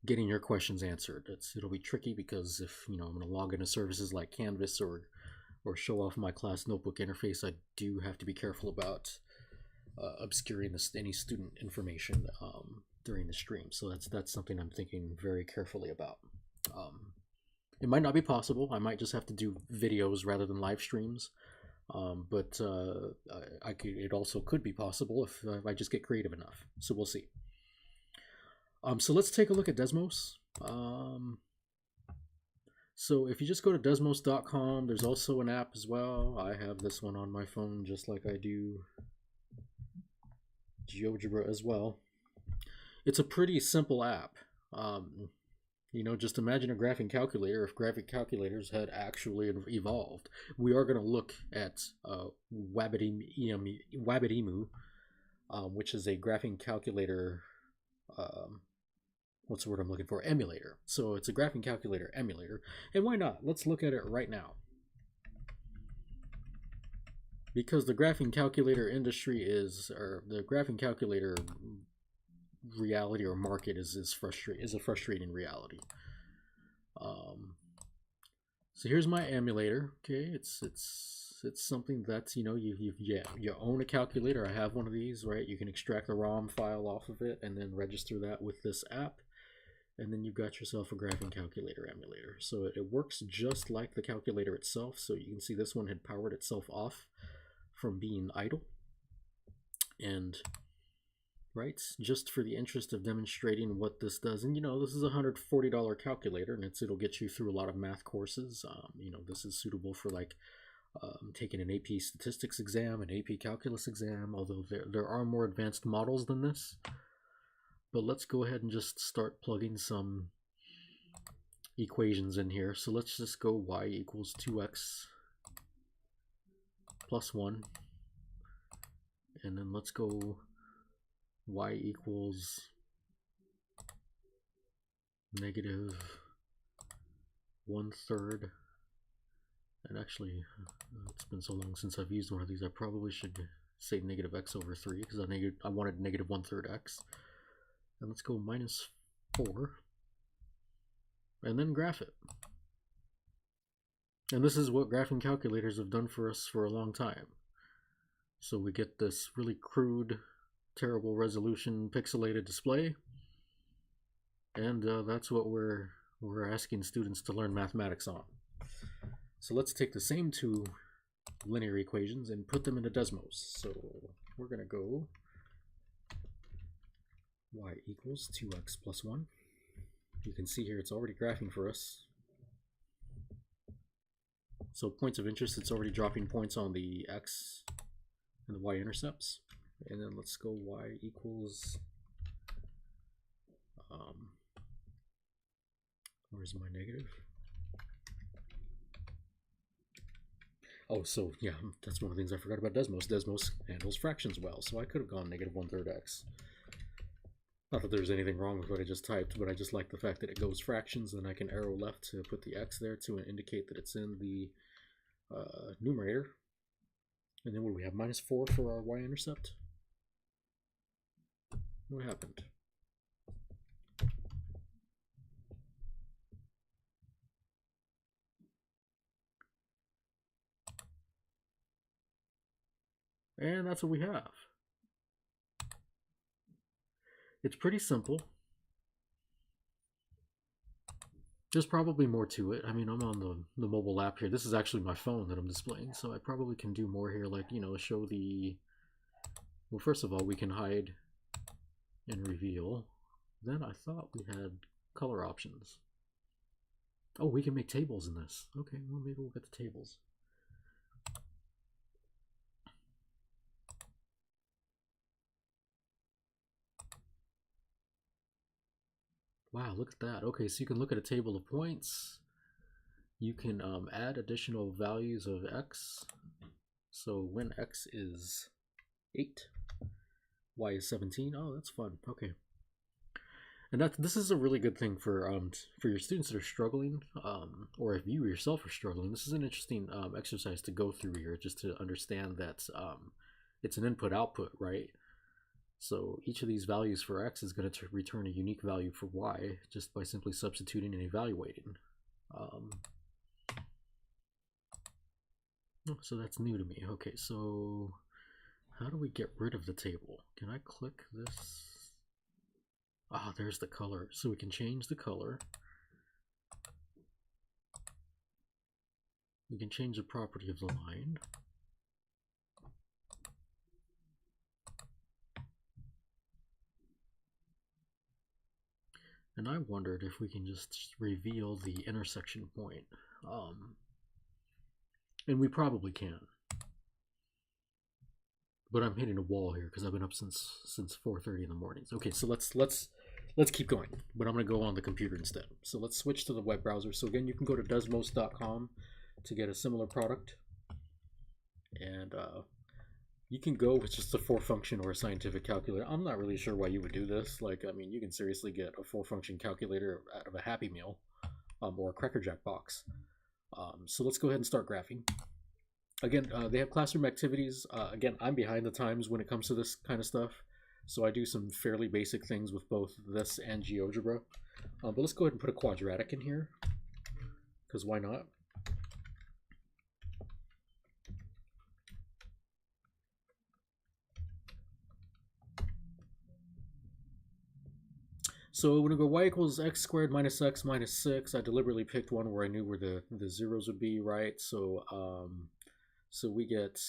getting your questions answered. It'll be tricky because if I'm going to log into services like Canvas or show off my class notebook interface, I do have to be careful about obscuring any student information during the stream. So that's something I'm thinking very carefully about. It might not be possible. I might just have to do videos rather than live streams. But it also could be possible if I just get creative enough. So we'll see. So let's take a look at Desmos. So if you just go to desmos.com, there's also an app as well. I have this one on my phone just like I do Geogebra as well. It's a pretty simple app. Just imagine a graphing calculator if graphing calculators had actually evolved. We are going to look at Wabbitemu, which is a graphing calculator, what's the word I'm looking for? Emulator. So it's a graphing calculator emulator. And why not? Let's look at it right now. Because the graphing calculator industry or the graphing calculator reality or market is a frustrating reality. So here's my emulator. Okay, it's something that's you own a calculator. I have one of these, right? You can extract the ROM file off of it and then register that with this app, and then you've got yourself a graphing calculator emulator. So it works just like the calculator itself. So you can see this one had powered itself off from being idle, and right, just for the interest of demonstrating what this does. And this is a $140 calculator, and it'll get you through a lot of math courses. This is suitable for like taking an AP statistics exam, an AP calculus exam, although there are more advanced models than this. But let's go ahead and just start plugging some equations in here. So let's just go y equals 2x plus 1, and then let's go y equals negative 1/3. And actually, it's been so long since I've used one of these, I probably should say negative x over 3, because I wanted negative 1/3 x. And let's go minus 4, and then graph it. And this is what graphing calculators have done for us for a long time. So we get this really crude, terrible resolution pixelated display, and that's what we're asking students to learn mathematics on. So let's take the same two linear equations and put them into Desmos. So we're going to go y equals 2x plus 1. You can see here it's already graphing for us. So points of interest, it's already dropping points on the x and the y-intercepts. And then let's go y equals, where's my negative? Oh, so yeah, that's one of the things I forgot about Desmos. Desmos handles fractions well, so I could have gone negative 1/3 x. Not that there's anything wrong with what I just typed, but I just like the fact that it goes fractions, and I can arrow left to put the x there to indicate that it's in the numerator. And then what do we have? Minus 4 for our y-intercept. What happened? And that's what we have. It's pretty simple. There's probably more to it. I mean, I'm on the mobile app here. This is actually my phone that I'm displaying, so I probably can do more here, like, show the... Well, first of all, we can hide and reveal. Then I thought we had color options. Oh, we can make tables in this. Okay, well, maybe we'll get the tables. Wow, look at that. Okay, so you can look at a table of points. You can add additional values of x. So when x is 8, y is 17. Oh, that's fun. Okay. And this is a really good thing for your students that are struggling, or if you yourself are struggling. This is an interesting exercise to go through here, just to understand that it's an input-output, right? So each of these values for x is going to return a unique value for y just by simply substituting and evaluating. So that's new to me. Okay, so how do we get rid of the table? Can I click this? Ah, there's the color. So we can change the color. We can change the property of the line. And I wondered if we can just reveal the intersection point. And we probably can. But I'm hitting a wall here because I've been up since 4:30 in the mornings. Okay, so let's keep going. But I'm going to go on the computer instead. So let's switch to the web browser. So again, you can go to desmos.com to get a similar product. And you can go with just a 4-function or a scientific calculator. I'm not really sure why you would do this. Like, I mean, you can seriously get a 4-function calculator out of a Happy Meal or a Cracker Jack box. So let's go ahead and start graphing. Again, they have classroom activities. Again, I'm behind the times when it comes to this kind of stuff. So I do some fairly basic things with both this and Geogebra. But let's go ahead and put a quadratic in here, because why not? So we're going to go y equals x squared minus x minus 6. I deliberately picked one where I knew where the zeros would be, right? So so we get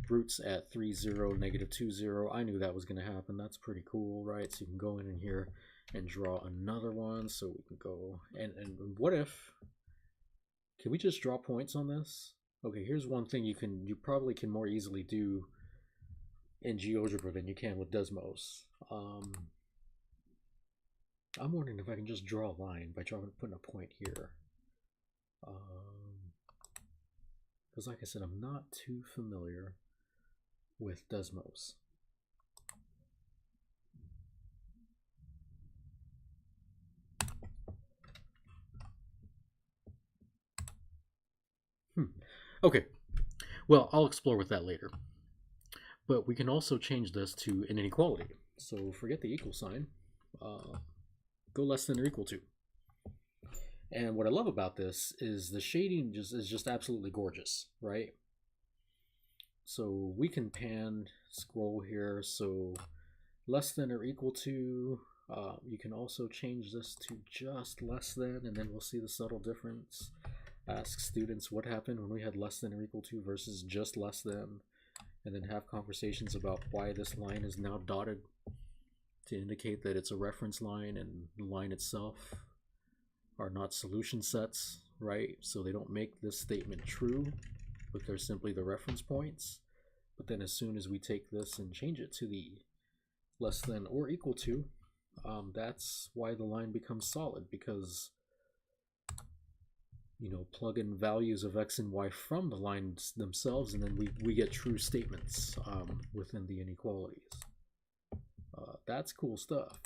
roots at 3, 0, negative 2, 0. I knew that was going to happen. That's pretty cool, right? So you can go in here and draw another one. So we can go, and what if, can we just draw points on this? Okay, here's one thing you probably can more easily do in Geogebra than you can with Desmos. I'm wondering if I can just draw a line by putting a point here. Because like I said, I'm not too familiar with Desmos. Okay, well, I'll explore with that later. But we can also change this to an inequality. So forget the equal sign. Go less than or equal to. And what I love about this is the shading is just absolutely gorgeous, right? So we can pan, scroll here. So less than or equal to. You can also change this to just less than, and then we'll see the subtle difference. Ask students what happened when we had less than or equal to versus just less than, and then have conversations about why this line is now dotted to indicate that it's a reference line, and the line itself are not solution sets, right? So they don't make this statement true, but they're simply the reference points. But then as soon as we take this and change it to the less than or equal to, that's why the line becomes solid, because plug in values of x and y from the lines themselves, and then we get true statements within the inequalities. That's cool stuff.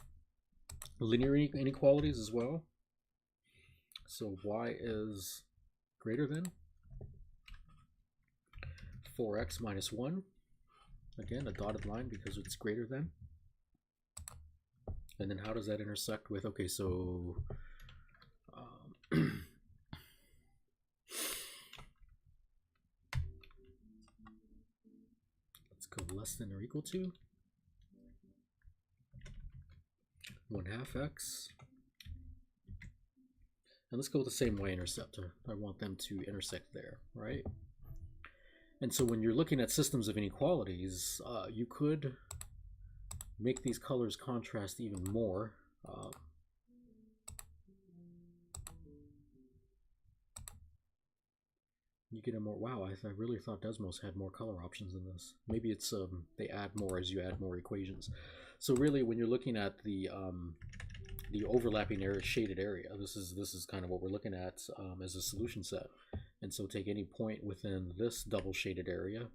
Linear inequalities as well. So y is greater than 4x minus 1. Again, a dotted line because it's greater than. And then how does that intersect with, okay, so let's go less than or equal to 1/2 x. And let's go with the same y-intercept. I want them to intersect there, right? And so when you're looking at systems of inequalities, you could make these colors contrast even more. You get a more, wow, I really thought Desmos had more color options than this. Maybe it's they add more as you add more equations. So really, when you're looking at the overlapping area, shaded area, this is kind of what we're looking at as a solution set. And so take any point within this double shaded area,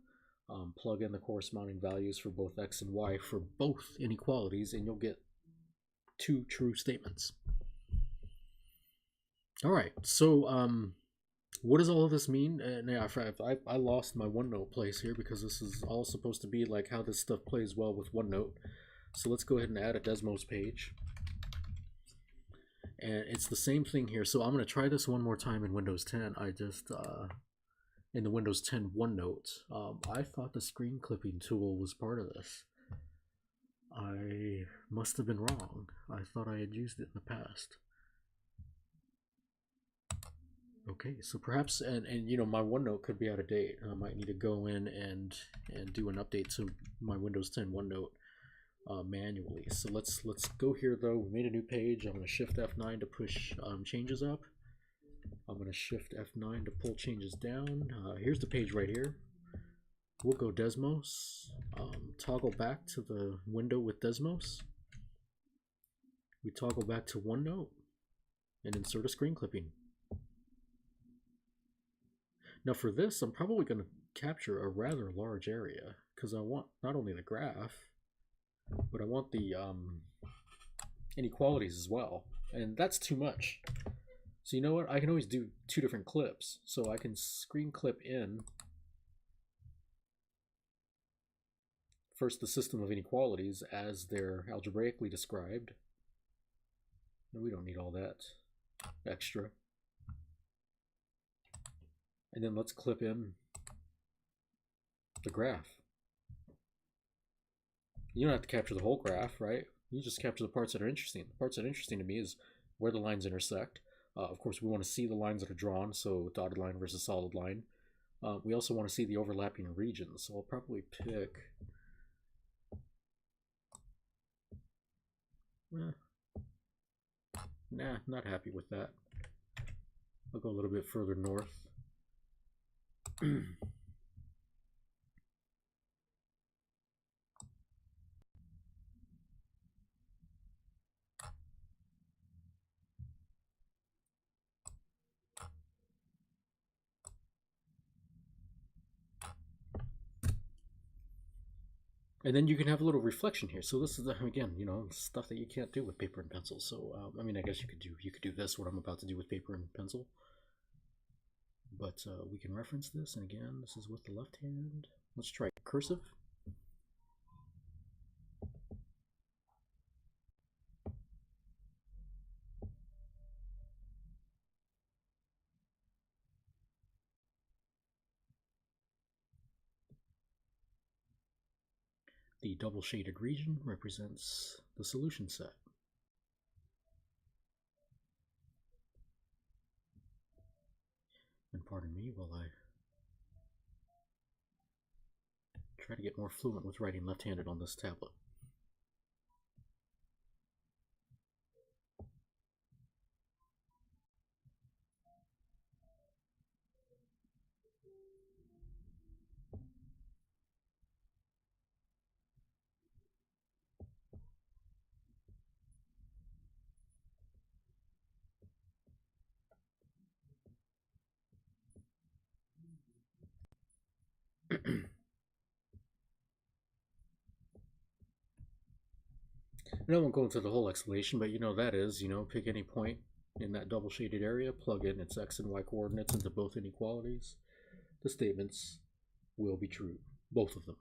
plug in the corresponding values for both x and y for both inequalities, and you'll get two true statements. All right, so what does all of this mean? And yeah, I lost my OneNote place here because this is all supposed to be like how this stuff plays well with OneNote. So let's go ahead and add a Desmos page. And it's the same thing here. So I'm going to try this one more time in Windows 10. I just, in the Windows 10 OneNote, I thought the screen clipping tool was part of this. I must have been wrong. I thought I had used it in the past. Okay, so perhaps, and you know, my OneNote could be out of date. I might need to go in and do an update to my Windows 10 OneNote manually. So let's go here though. We made a new page. I'm going to Shift F9 to push changes up. I'm going to Shift F9 to pull changes down. Here's the page right here. We'll go Desmos, toggle back to the window with Desmos. We toggle back to OneNote and insert a screen clipping. Now for this, I'm probably going to capture a rather large area because I want not only the graph, but I want the inequalities as well. And that's too much. So you know what? I can always do two different clips. So I can screen clip in first the system of inequalities as they're algebraically described. No, we don't need all that extra. And then let's clip in the graph. You don't have to capture the whole graph, right? You just capture the parts that are interesting. The parts that are interesting to me is where the lines intersect. Of course, we want to see the lines that are drawn, so dotted line versus solid line. We also want to see the overlapping regions, so I'll probably pick... Nah, not happy with that. I'll go a little bit further north. And then you can have a little reflection here. So this is, again, you know, stuff that you can't do with paper and pencil. So, I mean, I guess you could do this, what I'm about to do with paper and pencil. But we can reference this, and again, this is with the left hand. Let's try cursive. The double shaded region represents the solution set. And pardon me while I try to get more fluent with writing left-handed on this tablet. I won't go into the whole explanation, but you know that is, you know, pick any point in that double shaded area, plug in its x and y coordinates into both inequalities. The statements will be true, both of them.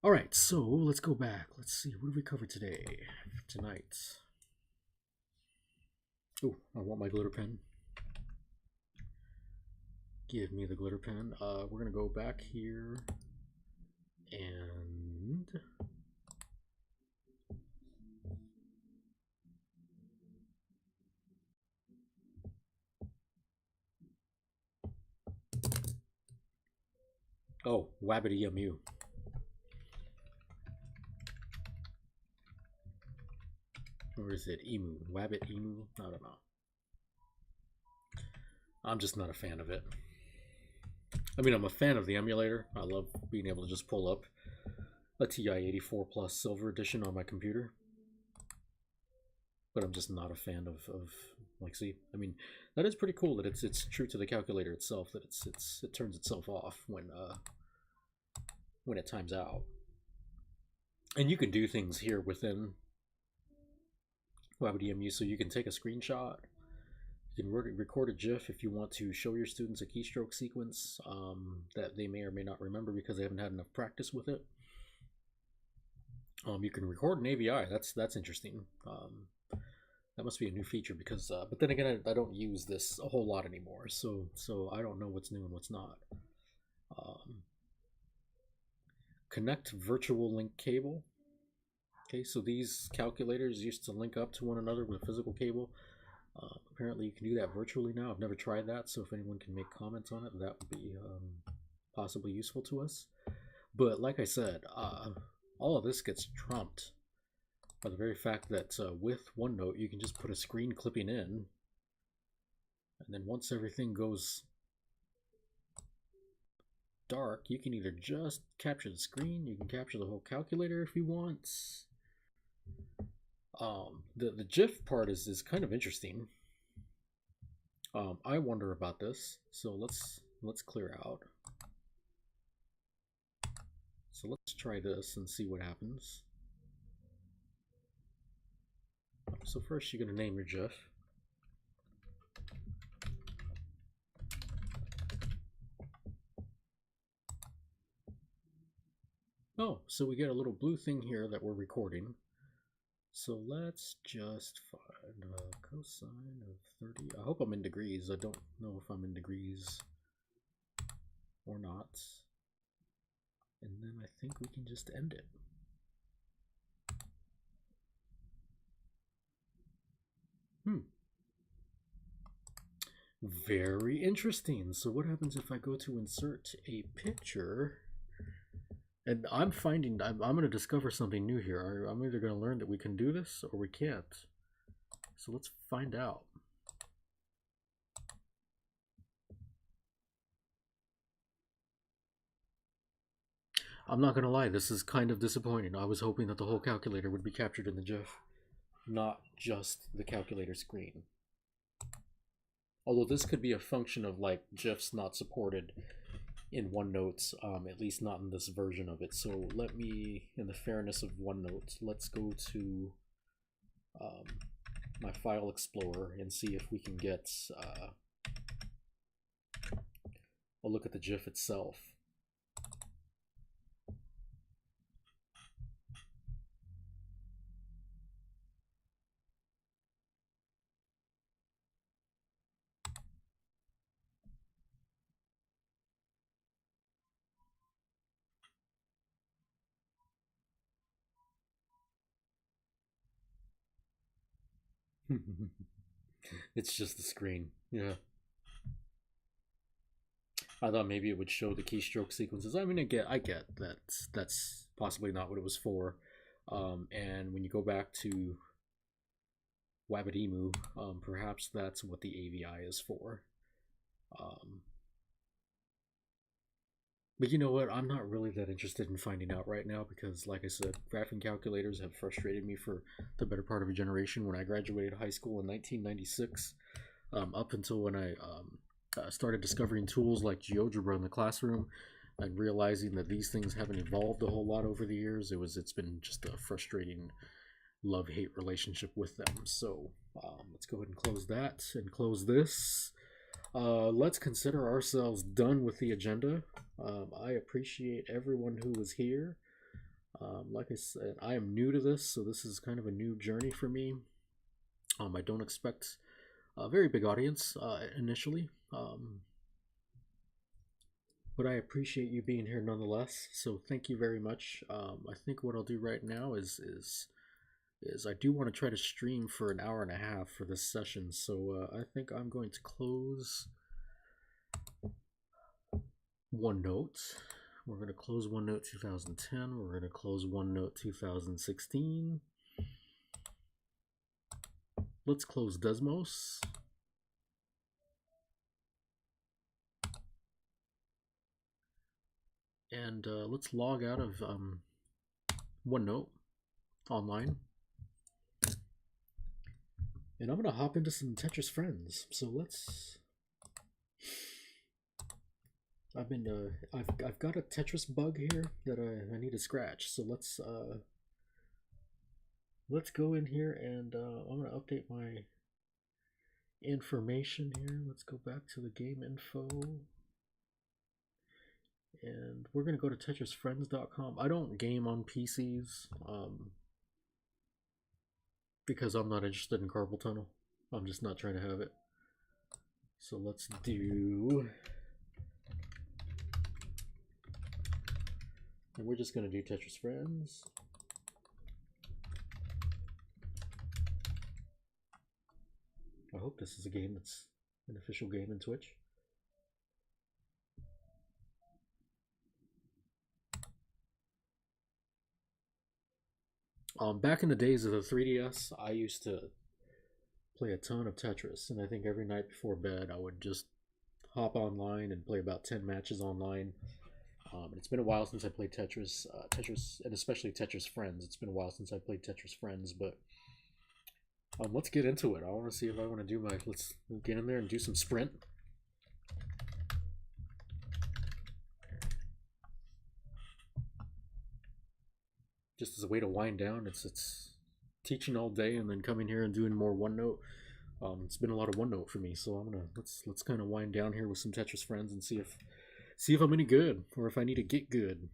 All right, so let's go back. Let's see, what did we cover tonight? Oh, I want my glitter pen. Give me the glitter pen. We're gonna go back here and oh, wabbity emu. Or is it emu? Wabbit emu? I don't know. I'm just not a fan of it. I mean, I'm a fan of the emulator. I love being able to just pull up a TI-84 Plus Silver Edition on my computer. But I'm just not a fan of Like, see, I mean, that is pretty cool that it's true to the calculator itself, that it turns itself off when it times out. And you can do things here within WebDMU, so you can take a screenshot. You can record a GIF if you want to show your students a keystroke sequence that they may or may not remember because they haven't had enough practice with it. You can record an AVI. That's interesting. That must be a new feature because, but then again, I don't use this a whole lot anymore, so I don't know what's new and what's not. Connect virtual link cable. Okay, so these calculators used to link up to one another with a physical cable. Apparently you can do that virtually now. I've never tried that, so if anyone can make comments on it, that would be possibly useful to us. But like I said, all of this gets trumped by the very fact that with OneNote you can just put a screen clipping in, and then once everything goes dark, you can either just capture the screen, you can capture the whole calculator if you want. The GIF part is kind of interesting. I wonder about this, so let's clear out. So let's try this and see what happens. So first you're going to name your GIF. Oh, so we get a little blue thing here that we're recording. So let's just find a cosine of 30. I hope I'm in degrees. I don't know if I'm in degrees or not. And then I think we can just end it. Very interesting. So what happens if I go to insert a picture? And I'm going to discover something new here. I'm either going to learn that we can do this or we can't. So let's find out. I'm not going to lie, this is kind of disappointing. I was hoping that the whole calculator would be captured in the GIF, not just the calculator screen. Although this could be a function of like GIFs not supported in OneNote, at least not in this version of it. So let me, in the fairness of OneNote, let's go to my file explorer and see if we can get a look at the GIF itself. It's just the screen. Yeah. I thought maybe it would show the keystroke sequences. I mean, I get that that's possibly not what it was for. And when you go back to WebDMU, perhaps that's what the AVI is for. But you know what? I'm not really that interested in finding out right now because, like I said, graphing calculators have frustrated me for the better part of a generation. When I graduated high school in 1996, up until when I started discovering tools like Geogebra in the classroom and realizing that these things haven't evolved a whole lot over the years, it's been just a frustrating love-hate relationship with them. So let's go ahead and close that and close this. Let's consider ourselves done with the agenda. I appreciate everyone who was here. Like I said, I am new to this, so this is kind of a new journey for me. I don't expect a very big audience initially, but I appreciate you being here nonetheless. So thank you very much. I think what I'll do right now is I do want to try to stream for an hour and a half for this session, so I think I'm going to close OneNote. We're going to close OneNote 2010. We're going to close OneNote 2016. Let's close Desmos. And let's log out of OneNote Online. And I'm gonna hop into some Tetris Friends. So let's. I've got a Tetris bug here that I need to scratch. So let's go in here and I'm gonna update my information here. Let's go back to the game info. And we're gonna go to TetrisFriends.com. I don't game on PCs because I'm not interested in carpal tunnel. I'm just not trying to have it. So let's do, and we're just gonna do Tetris Friends. I hope this is a game that's an official game in Twitch. Back in the days of the 3DS, I used to play a ton of Tetris, and I think every night before bed I would just hop online and play about 10 matches online. It's been a while since I played Tetris, and especially Tetris Friends. It's been a while since I played Tetris Friends, but let's get into it. I want to see if I want to do my, let's get in there and do some sprint. Just as a way to wind down. It's teaching all day and then coming here and doing more OneNote. It's been a lot of OneNote for me, so I'm gonna let's kind of wind down here with some Tetris Friends and see if I'm any good or if I need to get good.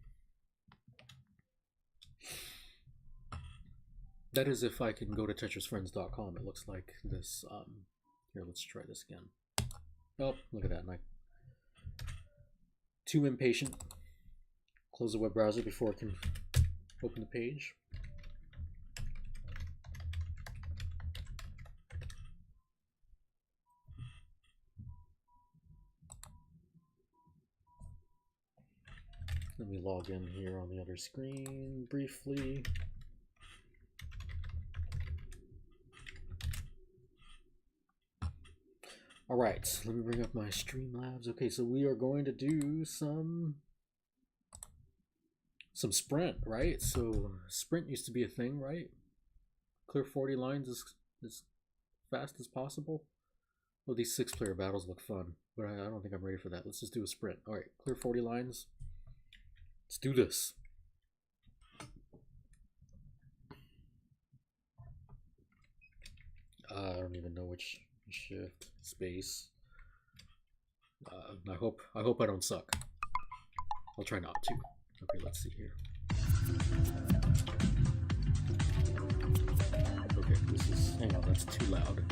That is if I can go to TetrisFriends.com. It looks like this. Here, let's try this again. Oh, look at that! Too impatient. Close the web browser before I can open the page. Let me log in here on the other screen briefly. All right, let me bring up my Streamlabs. Okay, so we are going to do some sprint, right? So sprint used to be a thing, right? Clear 40 lines as fast as possible. Well, these 6-player battles look fun, but I don't think I'm ready for that. Let's just do a sprint. All right, clear 40 lines. Let's do this. I don't even know which shift space. I hope I don't suck. I'll try not to. Okay, let's see here. Okay, this is, hang on, that's too loud.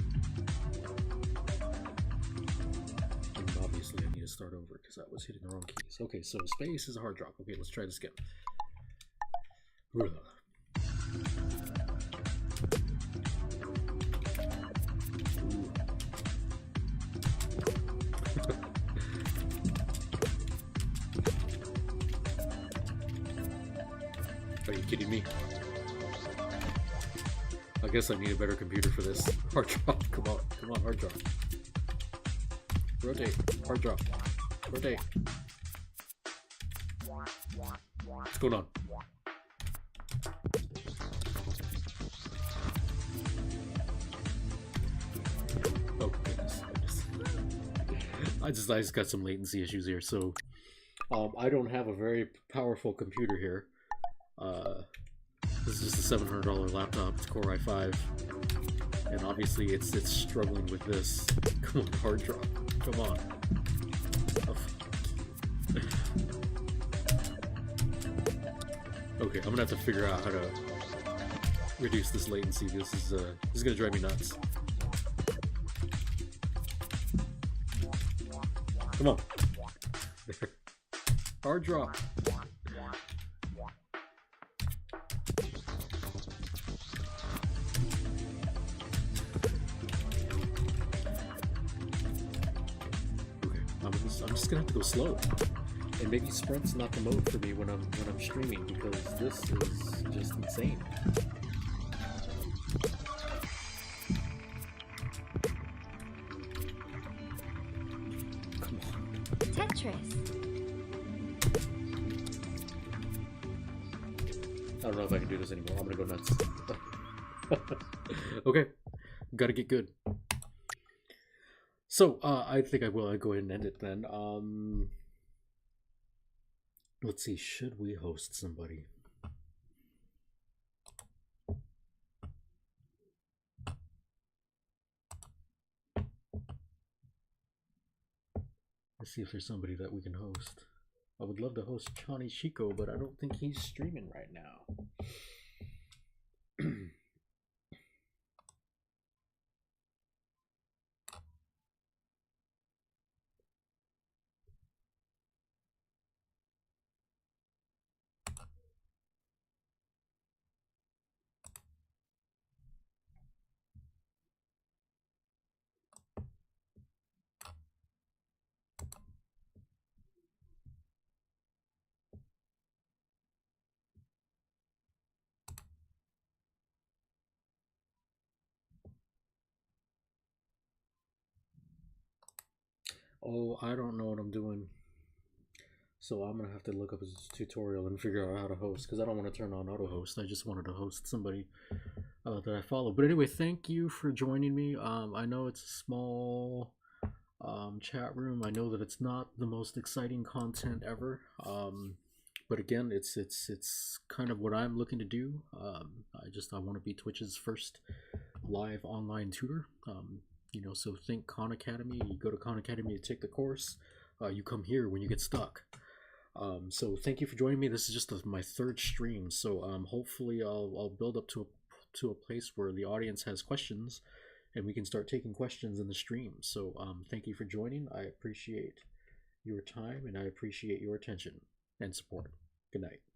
And obviously I need to start over because I was hitting the wrong keys. Okay, so space is a hard drop. Okay, let's try this again. Are you kidding me? I guess I need a better computer for this. Hard drop, come on, hard drop. Rotate, hard drop, rotate. What's going on? Oh goodness. I just got some latency issues here, so I don't have a very powerful computer here. This is just a $700 laptop. It's Core i5, and obviously it's struggling with this. Come on, hard drop. Come on. Oh. Okay, I'm gonna have to figure out how to reduce this latency. This is gonna drive me nuts. Come on. Hard drop. I'm just gonna have to go slow, and maybe sprint's not the mode for me when I'm streaming, because this is just insane. Come on. Tetris. I don't know if I can do this anymore. I'm gonna go nuts. Okay, Gotta get good. So I think I will go ahead and end it then. Let's see, should we host somebody? Let's see if there's somebody that we can host. I would love to host Johnny Chico, but I don't think he's streaming right now. Oh, I don't know what I'm doing. So I'm gonna have to look up his tutorial and figure out how to host, because I don't want to turn on auto host. I just wanted to host somebody that I follow. But anyway, thank you for joining me. I know it's a small chat room. I know that it's not the most exciting content ever. But again, it's kind of what I'm looking to do. I want to be Twitch's first live online tutor. You know, so think Khan Academy. You go to Khan Academy to take the course. You come here when you get stuck. So thank you for joining me. This is just my third stream, so hopefully I'll build up to a place where the audience has questions, and we can start taking questions in the stream. So thank you for joining. I appreciate your time, and I appreciate your attention and support. Good night.